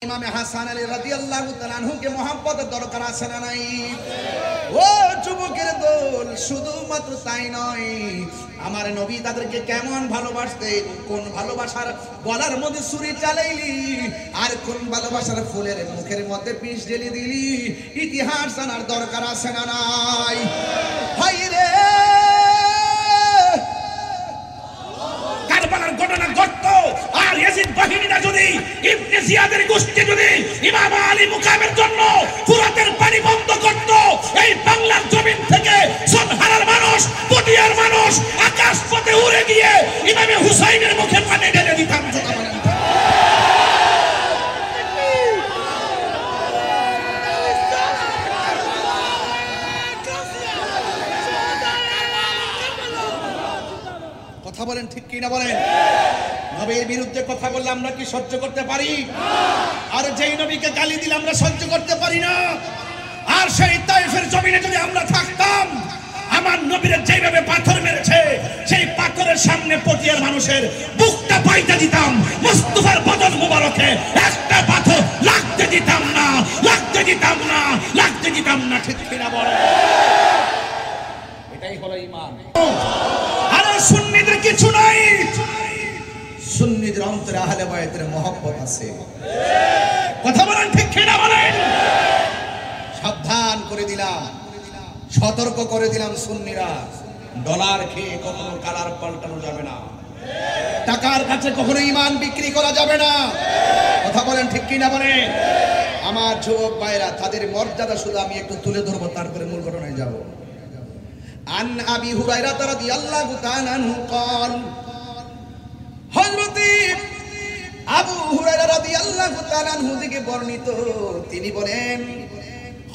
ইমামে হাসান আলী রাদিয়াল্লাহু তাআলা আনহুকে মহব্বতের দরকার আছে না নাই? ও যুবকের দল, শুধুমাত্র তাই নয়, আমার নবী তাদেরকে কেমন ভালোবাসতেন, কোন ভালোবাসার গলার মধ্যে ছুরি চালাইলি আর কোন ভালোবাসার ফুলের মুখের মধ্যে পিস ঢেলে দিলি, ইতিহাস জানার দরকার আছে না নাই? হাই রে, কারবালার ঘটনা ঘটতো আর ইয়াজিদ বাহিনীরা যদি ইবনে জিয়াদের গোষ্ঠী যদি ইমাম আলী মুকামের জন্য ফুরাতের পানি বন্ধ করত, এই বাংলার জমিন থেকে সবহারার মানুষ, পটিয়ার মানুষ আকাশ পথে উড়ে গিয়ে ইমামে হুসাইনের মুখে পানি ঢেলে দিতাম। কথা বলেন ঠিক কিনা বলেন? নবীর বিরুদ্ধে কথা বললে আমরা কি সহ্য করতে পারি? আর যেই নবীকে গালি দিলে আমরা সহ্য করতে পারি না। আর সেই তায়েফের জমিনে যদি আমরা থাকতাম, আমার নবীর যেভাবে পাথর মেরেছে, সেই পাথরের সামনে পটিয়ার মানুষের বুকটা পাইতে দিতাম, মুস্তাফার বদন মুবারকে একটা পাথর লাগতে দিতাম না, লাগতে দিতাম না, লাগতে দিতাম না। ঠিক কিনা বলেন? এটাই হলো ঈমান। আর সুন্নিদের কিছু নাই, সুন্নিদের অন্তরে আহলে বায়তের মহব্বত আছে। কথা বলেন ঠিক কিনা বলেন? সাবধান করে দিলাম, সতর্ক করে দিলাম, সুন্নিরা ডলার খেয়ে কখনো কালার পাল্টানো যাবে না, টাকার কাছে কখনো ঈমান বিক্রি করা যাবে না। কথা বলেন ঠিক কিনা বলেন? আমার যুবক ভাইরা, তাদের মর্যাদা শুধু আমি একটু তুলে ধরবো, তারপরে মূল ঘটনায় যাব। আন আবি হুরায়রা রাদিয়াল্লাহু তাআলা আনহু قال, হযরত আবু হুরায়রা রাদিয়াল্লাহু তাআলা আনহু থেকে বর্ণিত, তিনি বলেন,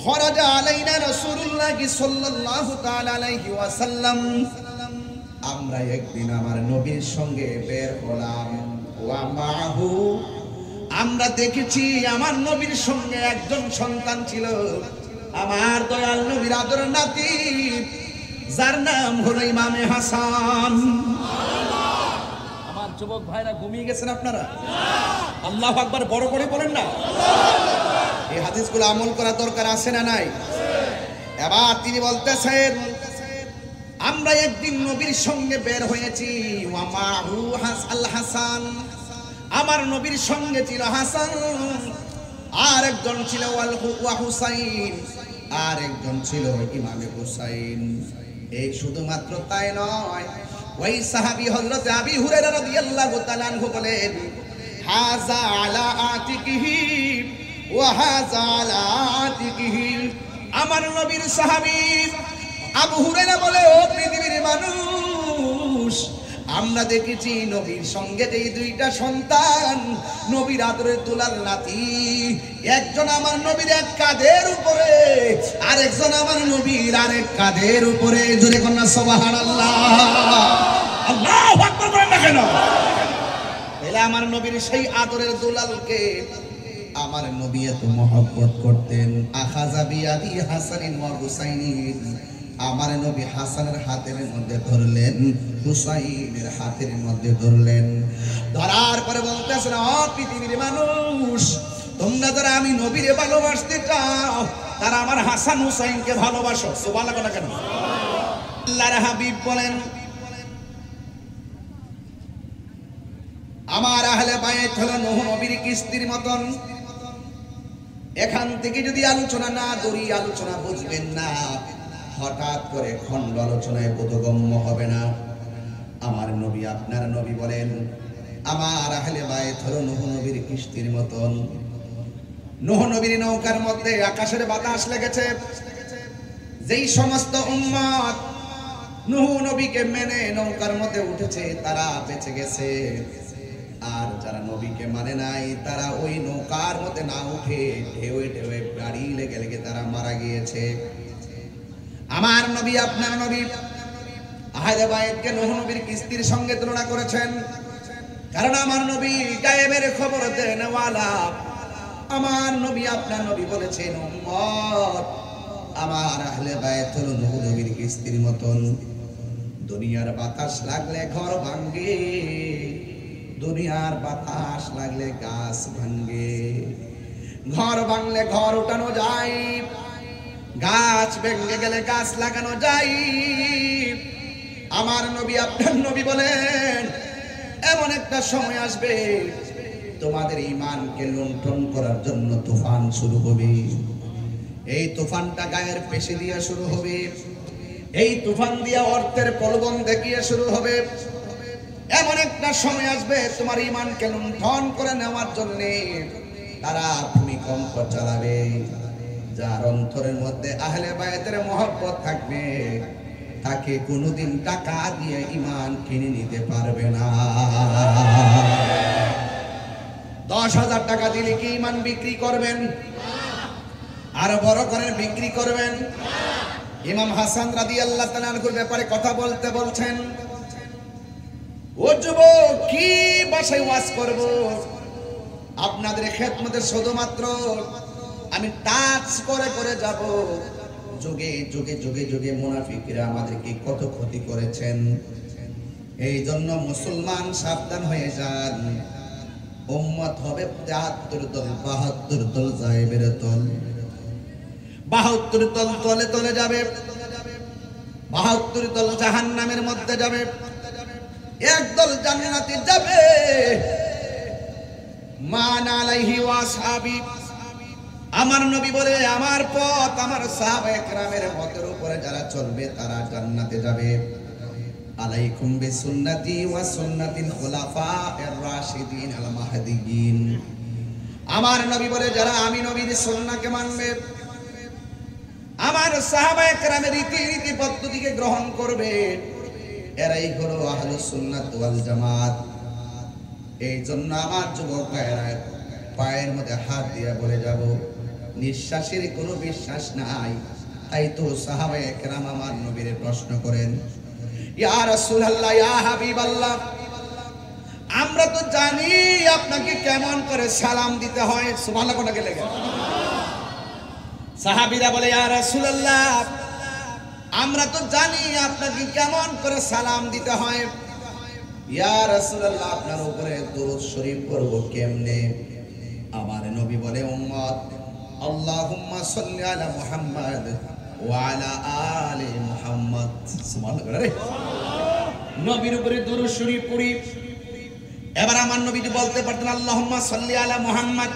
খরাজা আলাইনা রাসূলুল্লাহ সাল্লাল্লাহু তাআলা আলাইহি ওয়াসাল্লাম, আমরা একদিন আমার নবীর সঙ্গে বের হলাম, ওয়া মাহু, আমরা দেখেছি আমার নবীর সঙ্গে একজন সন্তান ছিল, আমার দয়াল নবীর আদর নাতি, যার নাম হলো ইমামে হাসান। আমার যুবক ভাইরা ঘুমিয়ে গেছেন আপনারা? আল্লাহু আকবার বড় করে বলেন না। এই হাদিসগুলো আমল করা দরকার আছে না নাই? এবার তিনি বলতেছেন, আমরা একদিন নবীর সঙ্গে বের হয়েছি, ওয়া মাহু আল হাসান, আমার নবীর সঙ্গে ছিল হাসান, আর একজন ছিল ওয়া হুসাইন, আর একজন ছিল ইমামে হুসাইন। এই শুধুমাত্র তাই নয়, ওই সাহাবী হযরত আবী হুরায়রা রাদিয়াল্লাহু তাআলা আনহু বলেন, হাযা আলা আতিকিহি ওয়া হাযা আলা আতিকিহি, আমার নবীর সাহাবী আবু হুরায়রা বলে, ও পৃথিবীর মানুষ, আমরা দেখেছি নবীর সঙ্গে যে দুইটা সন্তান, নবীর আদরের দুলাল নাতি, একজন আমার নবীর এক কাঁধের উপরে, আর একজন আমার নবীর আরেক কাঁধের উপরে। জোরে কন্যা সুবহানাল্লাহ, আল্লাহু আকবার বলেন না কেন? এলা আমার নবীর সেই আদরের দুলালকে আমার নবী এত মহব্বত করতেন। আখাযা বিয়াদি হাসানিন ওয়া হুসাইনিন, আমার নবী হাসানের হাতের মধ্যে ধরলেন, হুসাইনের হাতের মধ্যে ধরলেন, ধরার পরে বলতেছেন, ও পৃথিবীর মানুষ, তোমরা যারা আমি নবীরে ভালোবাসতে চাও, তারা আমার হাসান হুসাইনকে ভালোবাসো। সুবহানাল্লাহ না কেন? আল্লাহর হাবিব বলেন, আমার আহলে বায়ত হলো নূহ নবীর কিস্তির মতন, এখান থেকে যদি আলোচনা না ধরি, আলোচনা বুঝবেন না, হঠাৎ করে খণ্ড আলোচনায় বোধগম্য হবে না। আমার নবী, আপনার নবী বলেন, আমার আহলে বায়ত হলো নূহ নবীর কিস্তির মতন। নূহ নবীর নৌকার মধ্যে আকাশের বাতাস লেগেছে। যেই সমস্ত উম্মত নূহ নবীকে মেনে নৌকার মধ্যে উঠেছে, তারা বেঁচে গেছে, আর যারা নবীকে মানে নাই, তারা ওই নৌকার মধ্যে না উঠে ঢেউয়ে ঢেউয়ে গাড়ি লেগে লেগে তারা মারা গিয়েছে। আমার নবী, আপনার নবী আহলে বায়তকে নূহ নবীর কিস্তির সঙ্গে তুলনা করেছেন, কারণ আমার নবী গায়েবের খবর দেনওয়ালা। আমার নবী, আপনার নবী বলেছেন, উম্মত, আমার আহলে বায়ত হলো নূহ নবীর কিস্তির মতন। দুনিয়ার বাতাস লাগলে ঘর ভাঙে, দুনিয়ার বাতাস লাগলে গাছ ভাঙে, গেলে ঘর উঠানো যায়, গাছ ভেঙে গেলে গাছ লাগানো যায়। আমার নবী, আপনার নবী বলেন এমন একটা সময় আসবে তোমাদের ঈমানকে লুণ্ঠন করার জন্য তুফান শুরু হবে। এই তুফানটা গায়ের পেশি দিয়ে শুরু হবে, এই তুফান দিয়ে অর্থের প্রলোভন দেখিয়ে শুরু হবে। এমন একটা সময় আসবে তোমার ঈমানকে লুণ্ঠন করে নেওয়ার জন্য তারা ভূমিকম্প চালাবে। যার অন্তরের মধ্যে আহলে বায়তের মহব্বত থাকবে তাকে কোনোদিন টাকা দিয়ে ঈমান কিনে নিতে পারবে না। 10,000 টাকা দিলে কি ঈমান বিক্রি করবেন? আরো বড় করে বিক্রি করবেন? ইমাম হাসান রাদিয়াল্লাহু তাআলা আনহুর ব্যাপারে কথা বলতে বলছেন, ও যুবক, কি ভাষায় ওয়াজ করব? আপনাদের খেদমতে শুধুমাত্র আমি টাচ করে করে যাব। যুগে যুগে যুগে যুগে মুনাফিকরা আমাদেরকে কত ক্ষতি করেছেন। এই জন্য মুসলমান সাবধান হয়ে যান। উম্মত হবে 73 দল, 72 দল যায়েবের দল। 72 দল তলে তলে যাবে, 72 দল জাহান্নামের মধ্যে যাবে, একদল জান্নাতে যাবে। মান আলাইহি ওয়া আসহাবি, আমার নবী বলে আমার পথ, আমার সাহাবায়ে কেরামের পথের উপরে যারা চলবে তারা জান্নাতে যাবে। আলাইকুম বিসুন্নতি ওয়া সুন্নাতিল খুলাফায়ে রাশিদিন আল মাহদিয়িন, আমার নবী বলে যারা আমি নবীর সুন্নাহকে মানবে, আমার সাহাবায়ে কেরামের রীতি পদ্ধতিকে গ্রহণ করবে, এরাই হলো আহলুস সুন্নাত ওয়াল জামাত। এই জন্য আমার যুবক ভাইরা পায়ের মধ্যে হাত দিয়ে বলে যাব, নিঃশ্বাসের কোনো বিশ্বাস নাই। তাই তো সাহাবায়ে কেরাম আমার নবীর প্রশ্ন করেন, ইয়া রাসূলুল্লাহ, ইয়া হাবিবাল্লাহ, আমরা তো জানি আপনাকে কেমন করে সালাম দিতে হয়। সুবহানাল্লাহ কোনটা লেগে? সাহাবীরা বলে, ইয়া রাসূলুল্লাহ, আমরা তো জানি আপনাকে কেমন করে সালাম দিতে হয়। ইয়া রাসূলুল্লাহ, আপনার উপরে দরুদ শরীফ পড়ব কেমনে? আমার নবী বলে, উম্মত, আল্লাহুম্মা সাল্লি আলা মুহাম্মাদ ওয়া আলা আলি মুহাম্মাদ। সুবহানাল্লাহ। নবীর উপরে দরুদ শরীফ পড়ি। এবার আমার নবী বলতে পারতেন, আল্লাহুম্মা সাল্লি আলা মুহাম্মাদ,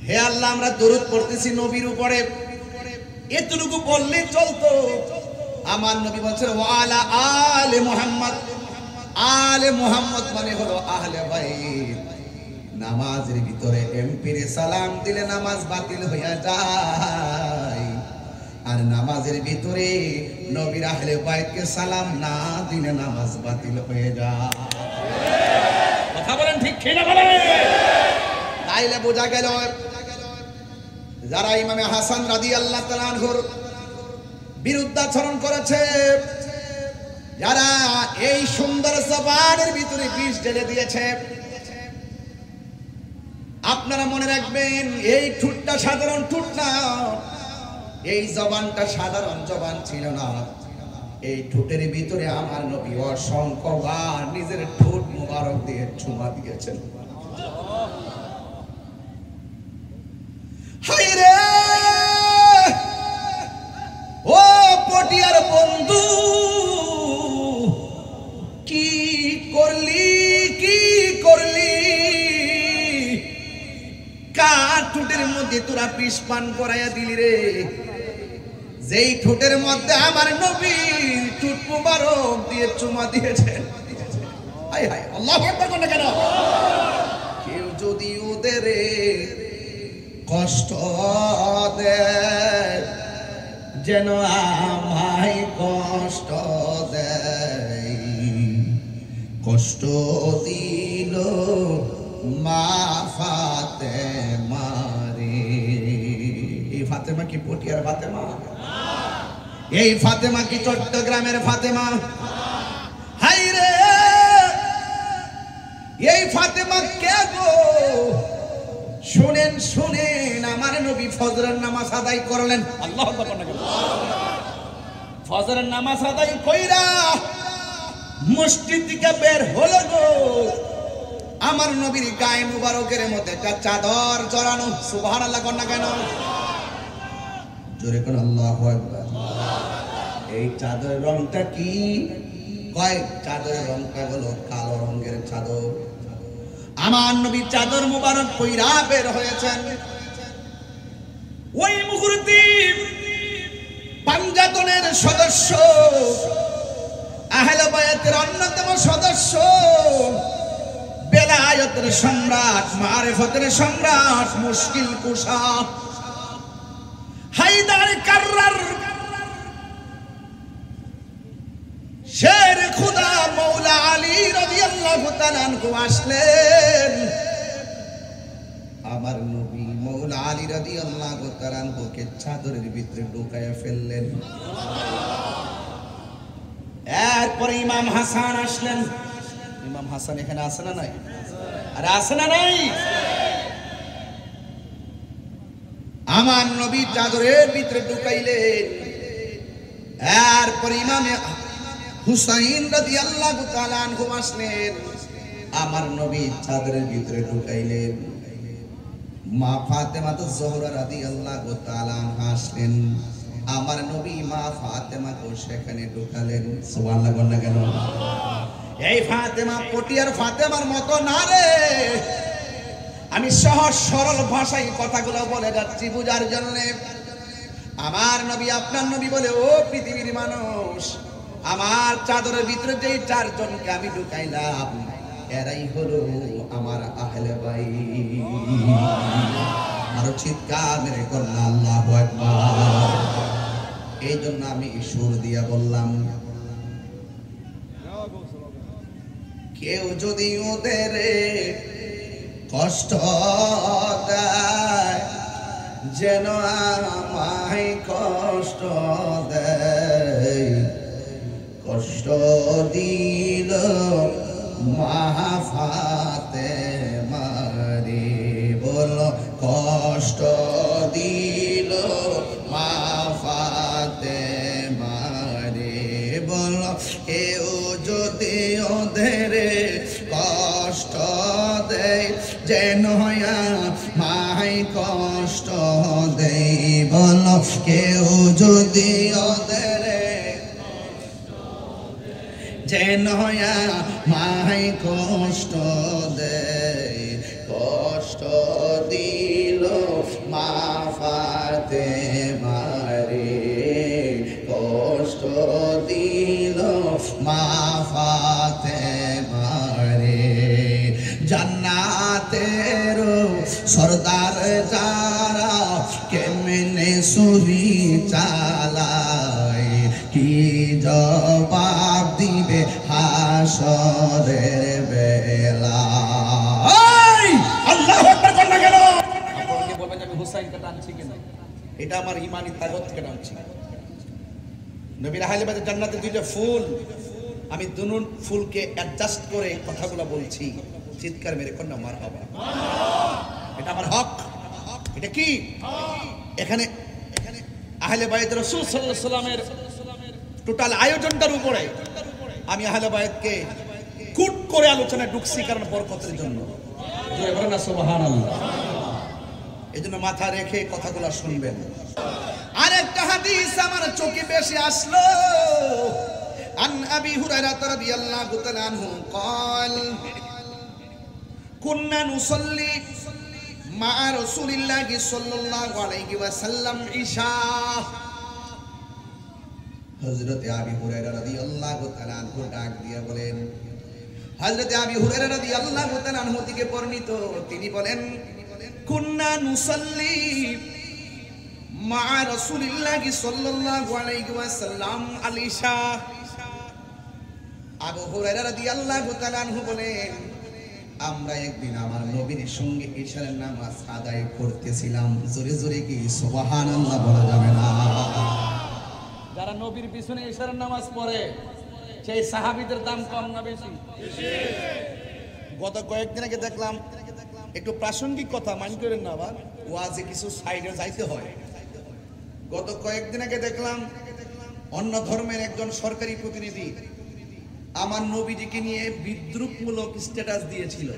হে আল্লাহ আমরা দরুদ পড়তেছি নবীর উপরে, এতটুকু বললে চলতো। আমার নবী বলছেন ওয়া আলা আলি মুহাম্মাদ। আলে মুহাম্মদ মানে হলো আহলে বাইত। নামাজের ভিতরে এমপিরে সালাম দিলে নামাজ বাতিল হইয়া যায়, আর নামাজের ভিতরে নবীর আহলে বাইতকে সালাম না দিলে নামাজ বাতিল হয়ে যায়। কথা বলেন ঠিক কি না বলেন? তাইলে বোঝা গেল যারা ইমামে হাসান রাদিয়াল্লাহু তাআলা আনহুর বিরুদ্ধাচরণ করেছে, যারা এই সুন্দর জবানের ভিতরে বিষ ঢেলে দিয়েছে, আপনারা মনে রাখবেন এই ঠুটটা সাধারণ ঠুট না, এই জবানটা সাধারণ জবান ছিল না। এই ঠোঁটের ভিতরে আমার নবী অসংখ্যবার নিজের ঠোঁট মুবারক দিয়ে চুমা দিয়েছেন। হায়রে ও পটিয়ার বন্ধু, কি করলি কার ঠোঁটের মধ্যে তোরা বিষ পান করাইয়া দিলি রে? যেই ঠোঁটের মধ্যে আমার নবীর ঠোঁট মুবারক দিয়ে চুমা দিয়েছেন। হায় হায়, আল্লাহু আকবার বলে কেন? কেউ যদি ওদের কষ্ট দেয়, যেন আমায় কষ্ট দেয়, কষ্ট দিল মা ফাতেমা রে। এই ফাতেমা কি পটিয়ার ফাতেমা? এই ফাতেমা কি চট্টগ্রামের ফাতেমা? হায়রে এই ফাতেমা কে গো? শুনেন শুনেন, আমার নবী ফজরের নামাজ আদায় করলেন। আল্লাহু আকবার। ফজরের নামাজ আদায় কইরা মসজিদ থেকে বের হলো গো, আমার নবীর গায়ে মুবারকের মধ্যে একটা চাদর জড়ানো। সুবহানাল্লাহ কর না কেন? জোরে কোন আল্লাহু আকবার। এই চাদরের রংটা কি? কয় চাদরের রংটা হলো কালো রঙের চাদর। আমার নবী চাদর মুবারক পইরা বের হয়েছেন। ওই মুহূর্তে পাঞ্জাতনের সদস্য, আহলে বায়াতের অন্যতম সদস্য, বেলায়েতের সম্রাট, মারিফতের সম্রাট, মুশকিল কুশা হায়দার কাররার শের খুদা মৌলা আলী রাদিয়াল্লাহু তাআলা আনহু আসলেন। আমার নবী মৌলা আলী রাদিয়াল্লাহু তাআলা আনহুকে চাদরের ভিতরে ঢুকায়া ফেললেন। এরপরে ইমাম হাসান আসলেন। ইমাম হাসান এখানে আছে না নাই? আরে আছে না নাই? আমার নবী চাদরের ভিতরে ঢুকাইলেন। এরপরে ইমাম হুসাইন রাদিয়াল্লাহু তাআলা আনহু আসলেন। আমার নবী চাদরের ভিতরে ঢুকাইলেন। মা ফাতেমা জোহরা রাদিয়াল্লাহু তাআলা আনহা আসলেন। আমার নবী মা ফাতেমাকে সেখানে ঢুকালেন। সুবহানাল্লাহ বল না কেন? এই ফাতেমা পটিয়ার ফাতেমার মতো না রে। আমি সহজ সরল ভাষায় কথাগুলো বলে যাচ্ছি বুঝার জন্য। আমার নবী আপনার নবী বলে, ও পৃথিবীর মানুষ, আমার চাদরের ভিতরে যেই চারজনকে আমি ঢুকাইলাম এরাই হলো আমার আহলে বাইত। আরো চিৎকার মেরে কন্যা আল্লাহু আকবার। এই জন্য আমি সুর দিয়া বললাম, কেউ যদি ওদের কষ্ট দেয় যেন আমায় কষ্ট দেয়, কষ্ট দিল মা ফাতেমারে, বলো কষ্ট দিল মা ফাতেমারে, বলো কেউ যদি ওদের কষ্ট দেয় যেন মাই কষ্ট দেয়, বলো কেউ যদি ওদের যেন মাই কষ্ট দেয়, কষ্ট দিল মা ফাতেমারে, কষ্ট দিল মা ফাতেমারে। জান্নাতের সরদার যারা কেমনে সুরি চালায়, কি জবাব দিবে হাসরের বেলা? আল্লাহু আকবার বল না কেন? আপনারা বলবেন আমি হুসাইনকে টানছি কিনা? এটা আমার ঈমানি তাগতকে টানছি। নবীর আহলে বাইতের জান্নাতে দুইটা ফুল, আমি দুনো ফুলকে অ্যাডজাস্ট করে কথাগুলো বলছি। চিৎকার মেরে কন্যা মারহাবা। এটা আমার হক। এটা কি? এখানে আহলে বাইত রাসূল সাল্লাল্লাহু আলাইহি ওয়াসাল্লামের টোটাল আয়োজনটার উপরে আমি আহলে বাইতকে কুট করে আলোচনায় ঢুকছি, কারণ বরকতের জন্য। জোরে বলেন না সুবহানাল্লাহ। এজন্য মাথা রেখে কথাগুলো শুনবেন। আরেকটা হাদিস আমার চোখে বেশি আসলো। আন আবি হুরায়রা রাদিয়াল্লাহু তাআলা আনহু قال কুন্না নুসাল্লি মা রাসূলিল্লাহি সাল্লাল্লাহু আলাইহি ওয়াসাল্লাম ইশা। হযরত আবি হুরায়রা রাদিয়াল্লাহু তাআলা আনহু ডাক দিয়ে বলেন, হযরত আবি হুরায়রা রাদিয়াল্লাহু তাআলা আনহু থেকে বর্ণিত, তিনি বলেন কুন্না নুসাল্লি মা রাসূলিল্লাহি সাল্লাল্লাহু আলাইহি ওয়াসাল্লাম আল ইশা। আবু হুরায়রা রাদিয়াল্লাহু তাআলা আনহু বলেন, আমরা একদিন আমার নবীর সঙ্গে ইশারের নামাজ আদায় করতেছিলাম। জোরে জোরে কি সুবহানাল্লাহ বলা যাবে না? যারা নবীর পিছনে ইশারের নামাজ পড়ে সেই সাহাবীদের দাম কম না বেশি? গত কয়েকদিন আগে দেখলাম, একটু প্রাসঙ্গিক কথা মাইন্ড করেন না, আবার ওয়াজে কিছু সাইডে যাইতে হয়। গত কয়েকদিন আগে দেখলাম অন্য ধর্মের একজন সরকারি প্রতিনিধি আমার নবীজিকে নিয়ে বিদ্রুপমূলক স্ট্যাটাস দিয়েছিল।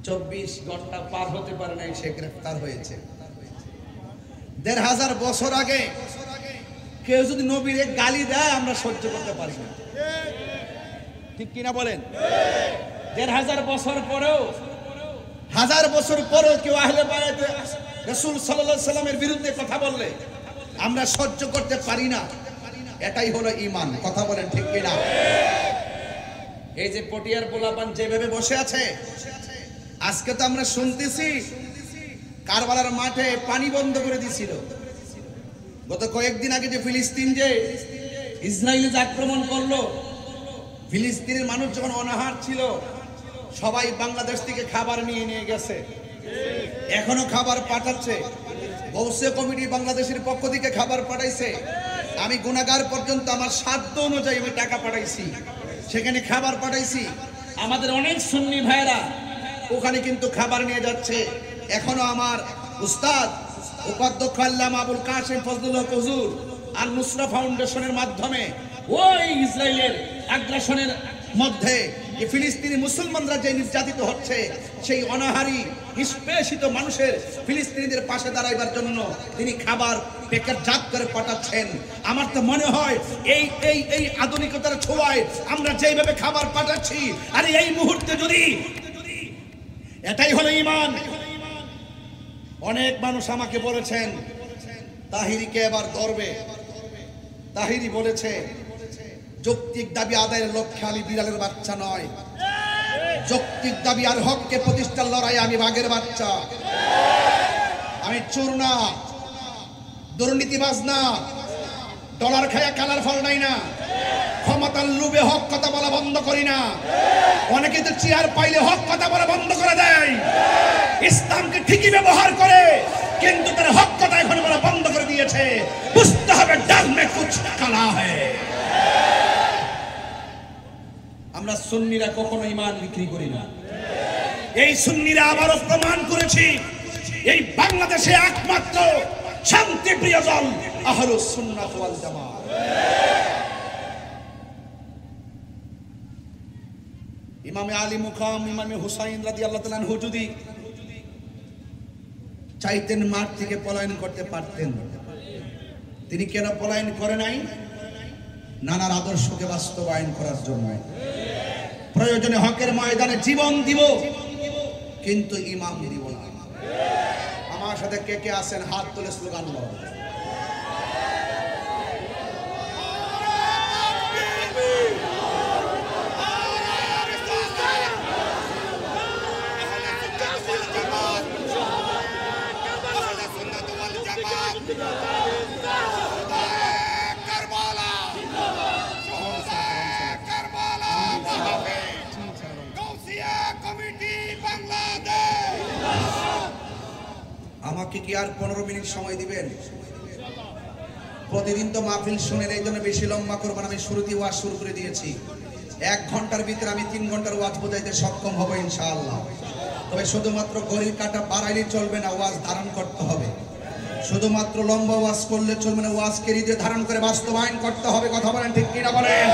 24 ঘন্টা পার হতে পারে নাই সে গ্রেফতার হয়েছে। 1500 বছর আগে কেউ যদি নবীর গালি দেয় আমরা সহ্য করতে পারি না, ঠিক কিনা বলেন? 1500 বছর পরেও, 1000 বছর পরেও কেউ আহলে বায়াতে রাসূল সাল্লাল্লাহু আলাইহি সাল্লামের বিরুদ্ধে কথা বললে আমরা সহ্য করতে পারি না। এটাই হলো ঈমান। কথা বলেন ঠিক কিনা? এই যে পটিয়ার পোলাপান যেভাবে বসে আছে, আজকে তো আমরা শুনতেছি কারবালার মাঠে পানি বন্ধ করে দিয়েছিল। গত কয়েকদিন আগে যে ফিলিস্তিন যে ইসরায়েল যে আক্রমণ করলো, ফিলিস্তিনের মানুষ যখন অনাহার ছিল সবাই বাংলাদেশ থেকে খাবার নিয়ে নিয়ে গেছে, এখনো খাবার পাঠাচ্ছে। গৌসে কমিটি বাংলাদেশের পক্ষ থেকে খাবার পাঠাইছে। আমি গুনাহগার পর্যন্ত আমার সাধ্য অনুযায়ী আমি টাকা পাঠাইছি, সেখানে খাবার পাঠাইছি। আমাদের অনেক সুন্নি ভাইরা ওখানে কিন্তু খাবার নিয়ে যাচ্ছে। এখনো আমার উস্তাদ উপাধ্যক্ষ আল্লামা আবুল কাসেম ফজলুল হক হুজুর আর নুসরা ফাউন্ডেশনের মাধ্যমে ওই ইসরায়েলের আগ্রাসনের মধ্যে যে ফিলিস্তিনি মুসলমানরা যে নির্যাতিত হচ্ছে, সেই অনাহারী নিষ্পেষিত মানুষের ফিলিস্তিনিদের পাশে দাঁড়াইবার জন্য তিনি খাবার প্যাকেটজাত করে পাঠাচ্ছেন। আমার তো মনে হয় এই এই এই আধুনিকতার ছোঁয়ায় আমরা যেভাবে খাবার পাঠাচ্ছি, আর এই মুহূর্তে যদি এটাই হলো ঈমান। অনেক মানুষ আমাকে বলেছেন তাহিরিকে এবার ধরবে। তাহিরি বলেছে যৌক্তিক দাবি আদায়ের লক্ষ্যে আমি বিড়ালের বাচ্চা নয়, যৌক্তিক দাবি আর হককে প্রতিষ্ঠার লড়াই আমি বাঘের বাচ্চা। আমি চোর না, দুর্নীতিবাজ না, ডলার খায়া কালার ফল নাই না, ক্ষমতার লোভে হক কথা বলা বন্ধ করি না। অনেকে তো চেয়ার পাইলে হক কথা বলা বন্ধ করে দেয়, ইসলামকে ঠিকই ব্যবহার করে, কিন্তু তার হক কথা এখন বলা বন্ধ করে দিয়েছে। বুঝতে হবে ডাল মে কুছ কালা হ্যায়। আমরা সুন্নিরা কখনো ঈমান বিক্রি করি না। এই সুন্নিরা আবারও প্রমাণ করেছি এই বাংলাদেশে একমাত্র শান্তিপ্রিয় দল আহলুস সুন্নাত ওয়াল জামাত। ইমামে আলী মুকাম ইমামে হুসাইন রাদিয়াল্লাহু তাআলা আনহু যদি চাইতেন মাঠ থেকে পলায়ন করতে পারতেন, তিনি কেন পলায়ন করে নাই? নানার আদর্শকে বাস্তবায়ন করার জন্য। প্রয়োজনে হকের ময়দানে জীবন দিব, কিন্তু ইমাম দিব না। আমার সাথে কে কে আছেন হাত তুলে স্লোগান দাও। আমাকে কি আর 15 মিনিট সময় দিবেন? প্রতিদিন তো মাহফিল শুনেন, এই জন্য বেশি লম্বা করব না। আমি শুরুতেই ওয়াজ শুরু করে দিয়েছি। 1 ঘন্টার ভিতরে আমি 3 ঘন্টার ওয়াজ বোঝাইতে সক্ষম হব ইনশাআল্লাহ। তবে শুধুমাত্র ঘড়ির কাঁটা বাড়াইলে চলবে না, ওয়াজ ধারণ করতে হবে। শুধুমাত্র লম্বা ওয়াজ করলে চলবে না, ওয়াজকে হৃদয়ে ধারণ করে বাস্তবায়ন করতে হবে। কথা বলেন ঠিক কিনা বলেন?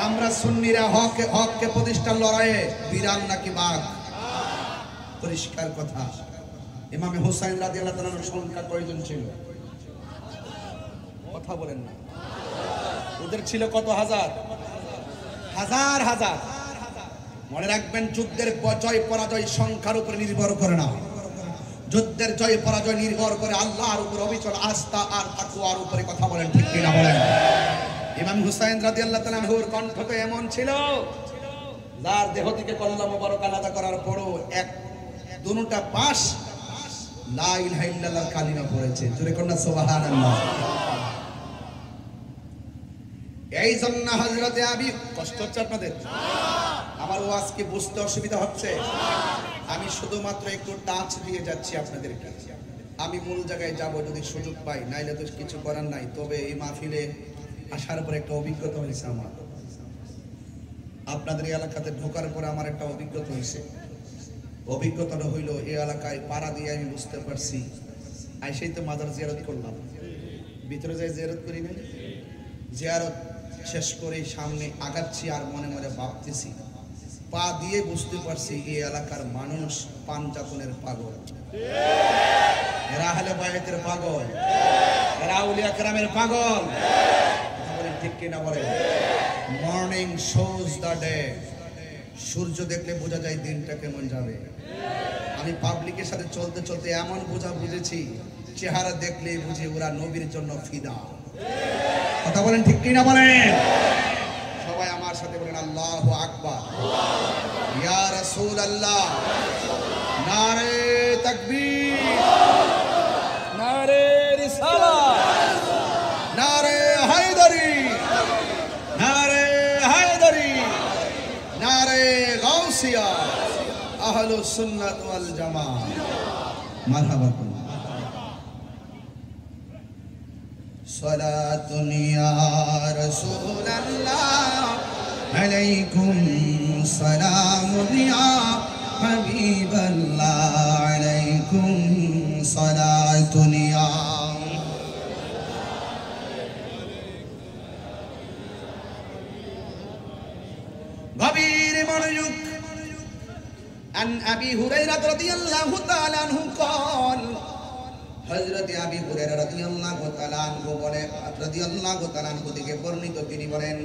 আমরা সুন্নিরা হককে প্রতিষ্ঠার লড়াইয়ে বিড়াল নাকি বাঘ? পরিষ্কার কথা। ইমামে হুসাইন রাদিয়াল্লাহু তাআলা আনহুর সংখ্যা কয়জন ছিল? কথা বলেন না। ওদের ছিল কত হাজার? হাজার হাজার। মনে রাখবেন, যুদ্ধের জয় পরাজয় সংখ্যার উপর নির্ভর করে না। যুদ্ধের জয় পরাজয় নির্ভর করে আল্লাহর উপর অবিচল আস্থা আর তাকওয়ার উপরে। কথা বলেন ঠিক কিনা বলেন? ইমাম হুসাইন রাদিয়াল্লাহু তাআলা আনহুর কণ্ঠ তো এমন ছিল, যার দেহ থেকে কল্লা মোবারক আলাদা করার পরও দুটা পাশ লা ইলাহা ইল্লাল্লাহর কালিমা পড়েছে। জোরে কন্যা সুবহানাল্লাহ। এই জন্য হযরতে আবি, কষ্ট হচ্ছে আপনাদের? আমার ওয়াজকে বুঝতে অসুবিধা হচ্ছে? আমি শুধুমাত্র একটু টাচ দিয়ে যাচ্ছি আপনাদেরকে। আমি মূল জায়গায় যাব যদি সুযোগ পাই, নাইলে তো কিছু করার নাই। তবে এই মাহফিলে আসার পর একটা অভিজ্ঞতা হয়েছে আমার। আপনাদের এই এলাকাতে ঢোকার পরে আমার একটা অভিজ্ঞতা হয়েছে। অভিজ্ঞতাটা হইল, এই এলাকায় পাড়া দিয়ে আমি বুঝতে পারছি, আইসেই তো মাজার জিয়ারত করলাম, ভিতরে যাই জিয়ারত করি না। জিয়ারত শেষ করে সামনে আগাচ্ছি আর মনে মনে ভাবতেছি পা দিয়ে বুঝতে পারছি এই এলাকার মানুষ পাঞ্জাতনের পাগল, এরা আহলে বায়তের পাগল, এরা আউলিয়া কেরামের পাগল। বলেন ঠিক কিনা বলেন? Morning shows the day. সূর্য দেখলে বোঝা যায় দিনটা কেমন যাবে। আমি পাবলিকের সাথে চলতে চলতে এমন বুঝেছি, চেহারা দেখলে বুঝি ওরা নবীর জন্য ফিদা। কথা বলেন ঠিক কিনা বলেন? সবাই আমার সাথে বলেন আল্লাহু আকবার, ইয়া রাসূলুল্লাহ, নারে তাকবীর, নারে রিসালাত, নারে হায়দারি, নারে হায়দারি, নারে গাউসিয়া, আহলুস সুন্নাত ওয়াল জামাত। মারহাবা। সালাতুন ইয়া রাসূলুল্লাহ আলাইকুম সালামুন ইয়া হাবিবাল্লাহ আলাইকুম সালাতুন ইয়া। গভীর মনোযোগ। আন আবি হুরায়রা রাদিয়াল্লাহু তাআলা আনহু قال, হযরত আবি হুরায়রা রাদিয়াল্লাহু তাআলা আনহু বলেন, রাদিয়াল্লাহু তাআলা আনহু থেকে বর্ণিত, তিনি বলেন,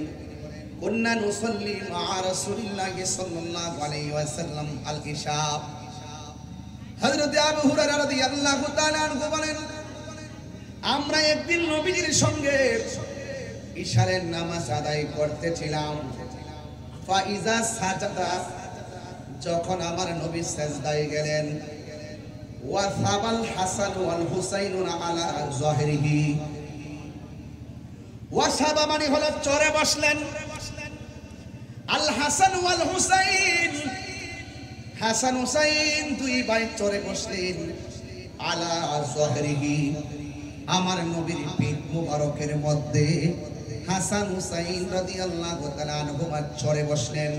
কুন্না নুসাল্লি মা রাসূলিল্লাহি সাল্লাল্লাহু আলাইহি ওয়াসাল্লাম আল ইশা। হযরত আবু হুরায়রা রাদিয়াল্লাহু তাআলা আনহু বলেন, আমরা একদিন নবীজির সঙ্গে ইশারের নামাজ আদায় করতেছিলাম। ফাইজা সাজাদা, যখন আমার নবী সিজদায় গেলেন, ওয়া সাবাল হাসান ওয়াল হুসাইন আলা যাহরিহি। ওয়া সাবা মানে হলো চড়ে বসলেন, আল হাসান ওয়াল হুসাইন, হাসান হুসাইন দুই ভাই চড়ে বসলেন, আলা যাহরিহি, আমার নবীর পিঠ মুবারকের মধ্যে হাসান হুসাইন রাদিয়াল্লাহু তাআলা আনহুমা চড়ে বসলেন।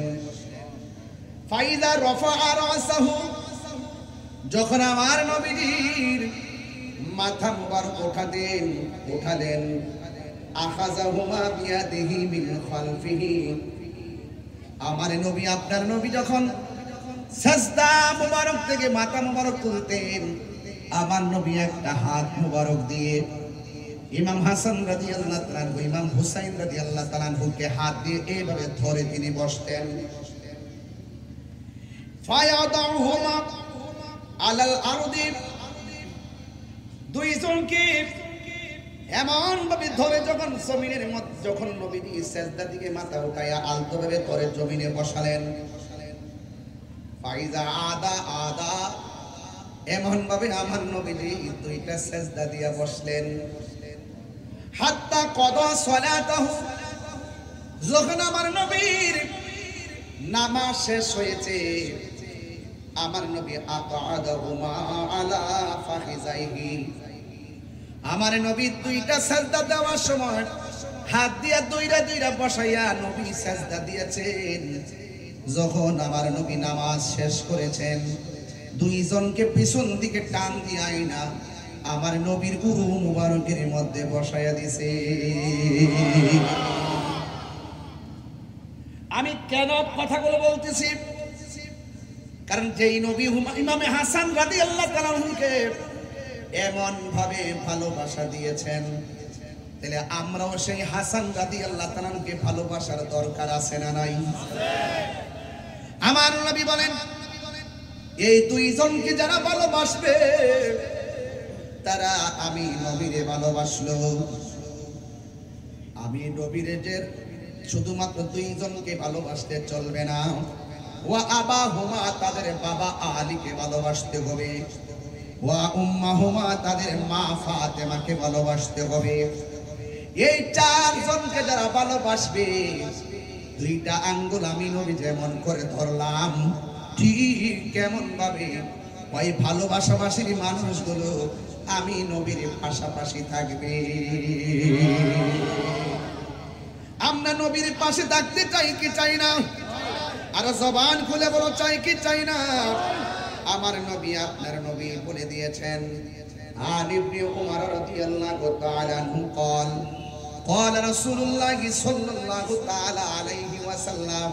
ফাইদা রাফা রাসাহু, যখন আমার নবীর মাথা মুবারক উঠালেন, আখাযাহুমা বিয়াদিহি মিন খালফিহি, আমার নবী, আপনার নবী যখন সাজদা মুবারক থেকে মাথা মুবারক তুলতেন, আমার নবী একটা হাত মুবারক দিয়ে ইমাম হাসান রাদিয়াল্লাহু তাআলা আনহু, ইমাম হুসাইন রাদিয়াল্লাহু তাআলা আনহুকে হাত দিয়ে এইভাবে ধরে তিনি বসতেন। ফায়াদাহুমা আলাল আরদি, দুইজনকে এমন ভাবে ধরে যখন জমিনের মধ্যে, যখন নবীজি সিজদা দিকে মাথা উঠায়া আলতো ভাবে ধরে জমিনে বসালেন। ফাইজা আদা, এমন ভাবে আমার নবীজি দুইটা সিজদা দিয়া বসলেন। হাত্তা কদা সালাতাহু, যখন আমার নবীর নামাজ শেষ হয়েছে, আমার নবী আকাদাহুমা আলা ফাখিজাইহি, আমার নবী দুইটা সিজদা দেওয়ার সময় হাত দিয়া দুইটা বসাইয়া নবী সিজদা দিয়েছেন। যখন আমার নবী নামাজ শেষ করেছেন, দুইজনকে পিছন দিকে টান দিয়ে আইনা আমার নবীর উরু মুবারকের মধ্যে বসাইয়া দিছে। আমি কেন কথাগুলো বলতেছি? কারণ যেই নবী ইমামে হাসান রাদিয়াল্লাহু তাআলা আনহুকে এমন ভাবে ভালোবাসা দিয়েছেন, তাহলে আমরাও সেই হাসান রাদিয়াল্লাহু তাআলা আনহুকে ভালোবাসার দরকার আছে না নাই? আমার নবী বলেন, এই দুইজনকে যারা ভালোবাসবে তারা আমি নবীরে ভালোবাসলো। আমি নবীরে যে শুধুমাত্র দুইজনকে ভালোবাসতে চলবে না, ওয়া আবাহুমা, তাদের বাবা আলীকে ভালোবাসতে হবে, ওয়া উম্মাহুমা, তাদের মা ফাতেমাকে ভালোবাসতে হবে। এই চারজনকে যারা ভালোবাসবে, দুইটা আঙ্গুল আমি নবী যেমন করে ধরলাম, ঠিক কেমন ভাবে ওই ভালোবাসাবাসীর মানুষগুলো আমি নবীর পাশাপাশি থাকবে। আমরা নবীর পাশে থাকতে চাই কি চাই না? আর জবান খুলে বলো, চাই কি চাই না? আমার নবী, আপনার নবী বলে দিয়েছেন, আন ইবনে উমর রাদিয়াল্লাহু তাআলা আনহু قال قال رسول الله صلى الله تعالى عليه وسلم,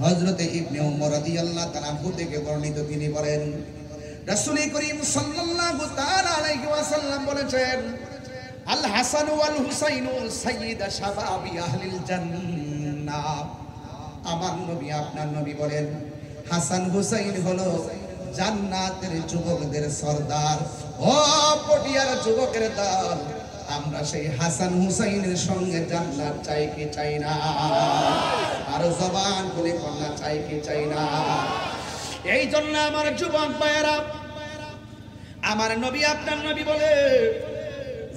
হযরতে ইবনে উমর রাদিয়াল্লাহু তাআলা আনহু থেকে বর্ণিত, তিনি বলেন রাসূল করিম সাল্লাল্লাহু তাআলা আলাইহি ওয়াসাল্লাম বলেছেন, আল হাসান ওয়াল হুসাইনু সাইয়্যিদা শাবাবি আহলিল জান্নাহ। আমার নবী, আপনার নবী বলেন, হাসান হুসাইন হলো জান্নাতের যুবকদের সরদার। ও পটিয়ার যুবকের দল, আমরা সেই হাসান হুসাইনের সঙ্গে জান্নাত চাই কি চাই না? আর জবান খুলে কন্যা চাই কি চাই না? এই জন্য আমার যুবক ভাইয়েরা, আমার নবী, আপনার নবী বলে,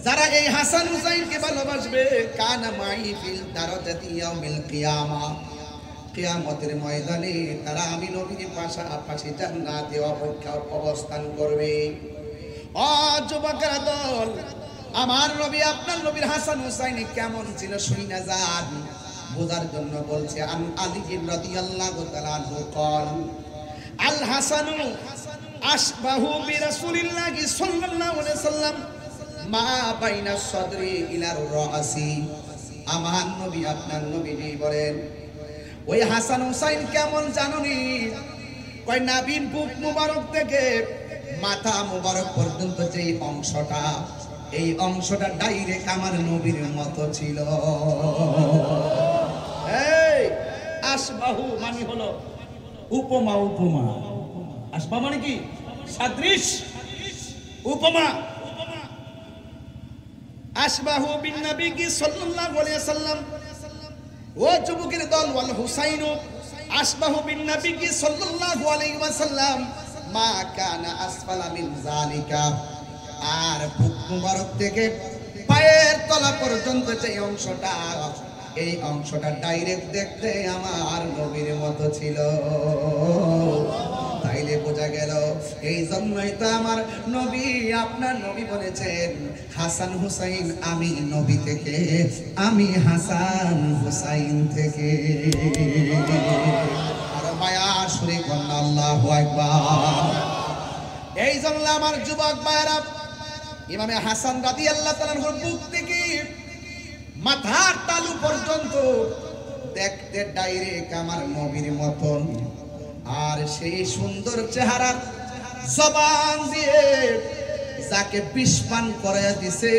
যারা এই হাসান হুসাইনকে ভালোবাসবে, কানা মাই ফিল দারাজাতি ইয়াউমিল কিয়ামা, কিয়ামতের ময়দানে তারা আমি নবীর পাশাপাশি জান্নাতে অবস্থান করবে। ও যুবকেরা দল, আমার নবী, আপনার নবীর হাসান হুসাইন কেমন ছিল শুইনা যান। বোঝার জন্য বলছে, আন আলী রাদিয়াল্লাহু তাআলা আনহু قال আল হাসানু আশবাহু বিরাসূলিল্লাহি সাল্লাল্লাহু আলাইহি ওয়াসাল্লাম মা বাইনা সাদরি ইলার রাসি। আমার নবী, আপনার নবীজি বলেন, ওই হাসান হুসাইন কেমন জানুনি? কয় নাবির বুক মুবারক থেকে মাথা মুবারক পর্যন্ত যে অংশটা, এই অংশটা ডাইরেক্ট আমার নবীর মতো ছিল। এই আশবাহু মানে হলো উপমা। উপমা, আশবা মানে কি? সাদৃশ, উপমা। আশবাহু বিন নবী সাল্লাল্লাহু আলাইহি ওয়াসাল্লাম। ও যুবকের দল, ওয়াল হুসাইনু আশবাহু বিন নবী সাল্লাল্লাহু আলাইহি ওয়াসাল্লাম মা কানা আসফালা মিন যালিকা। আর বুক মুবারক থেকে পায়ের তলা পর্যন্ত যে অংশটা, এই অংশটা ডাইরেক্ট দেখতে আমার নবীর মতো ছিল। তাইলে বোঝা গেল, এই জন্যই তো আমার নবী, আপনার নবী বলেছেন, হাসান হুসাইন আমি নবী থেকে, আমি হাসান হুসাইন থেকে। আর মায়ার সুরে কন্যা আল্লাহু আকবার। এই জন্য আমার যুবক ভাইরা, ইমামে হাসান রাদিয়াল্লাহু তাআলার বুক থেকে মাথার তালু পর্যন্ত দেখতে ডাইরেক্ট আমার নবীর মতন। আর সেই সুন্দর চেহারা জবান দিয়ে যাকে বিষ পান করাইয়া দিছে,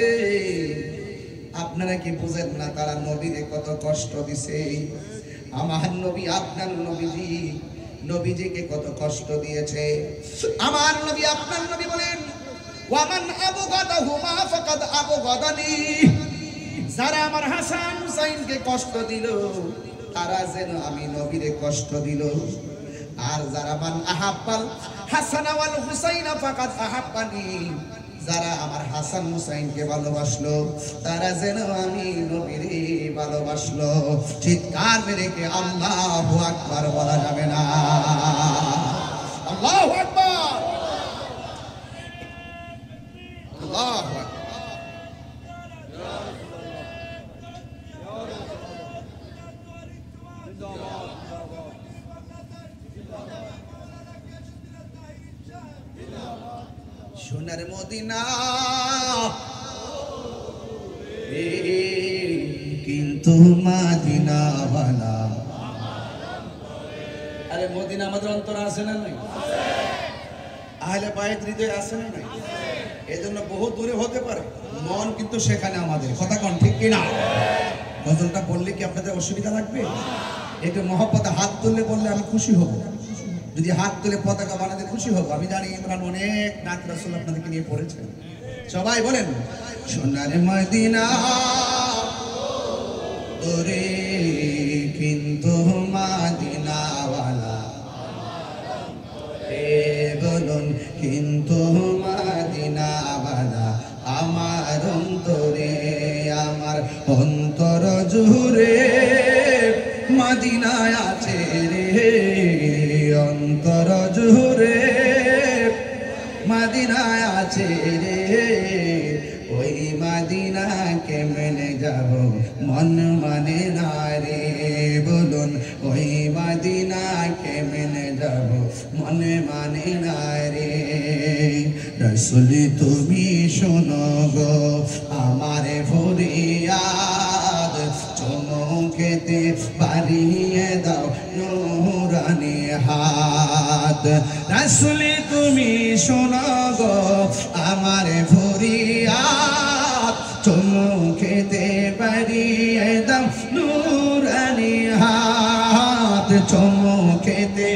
আপনারা কি বুঝেন না তারা নবীরে কত কষ্ট দিছে? আমার নবী, আপনার নবীজিকে কত কষ্ট দিয়েছে। আমার নবী, আপনার নবী বলেন, ওয়ামান আবগাদাহুমা ফাকাদ আবগাদানি। যারা আমার হাসান হুসাইনকে কষ্ট দিল, তারা যেন আমি নবীরে কষ্ট দিল। আর যারা মান আহাব্বাল হাসান ওয়াল হুসাইন ফাকাদ আহাব্বানি, যারা আমার হাসান হুসাইনকে ভালোবাসলো, তারা যেন আমি নবীরে ভালোবাসলো। চিৎকার মেরে কে আল্লাহু আকবার বলা যাবে না? আল্লাহু আকবার, আল্লাহু আকবার। সোনার মদিনা কিন্তু মদিনা বালা। আরে মদিনা আমাদের অন্তরে আছে না নাই? আহলে বাইত হৃদয়ে আছে না নাই? এই জন্য বহু দূরে হতে পারে, মন কিন্তু সেখানে আমাদের। কথা কোন ঠিক কিনা? গজলটা বললে কি আপনাদের অসুবিধা লাগবে? একটু মহব্বতে হাত তুললে বললে আমি খুশি হব। যদি হাত তুলে পতাকা বানাতে খুশি হব। আমি জানি ইমরান অনেক নাত রাসূল আপনাদেরকে নিয়ে পড়েছেন। সবাই বলেন, সোনার মদিনা তোরে কিন্তু মদিনাওয়ালা। এ বলুন কিন্তু মদিনাওয়ালা আমার অন্তরে, আমার অন্তর জুড়ে মদিনায় আছে রে, অন্তর জুড়ে মদিনায় আছে রে। ওই মদিনাকে মেনে যাব, মন মানে না রে। বলুন, ওই মদিনাকে মেনে যাব, মনে মানে না রে। রাসূল তুমি শোনো গো আমার ফরিয়াদ, চুমু চমকেতে বাড়িয়ে দাও নূরানি হাত। রাসূল তুমি শোনো গো আমার ফরিয়াদ, চমকেতে বাড়িয়ে দাও নূরানি হাত, চমকেতে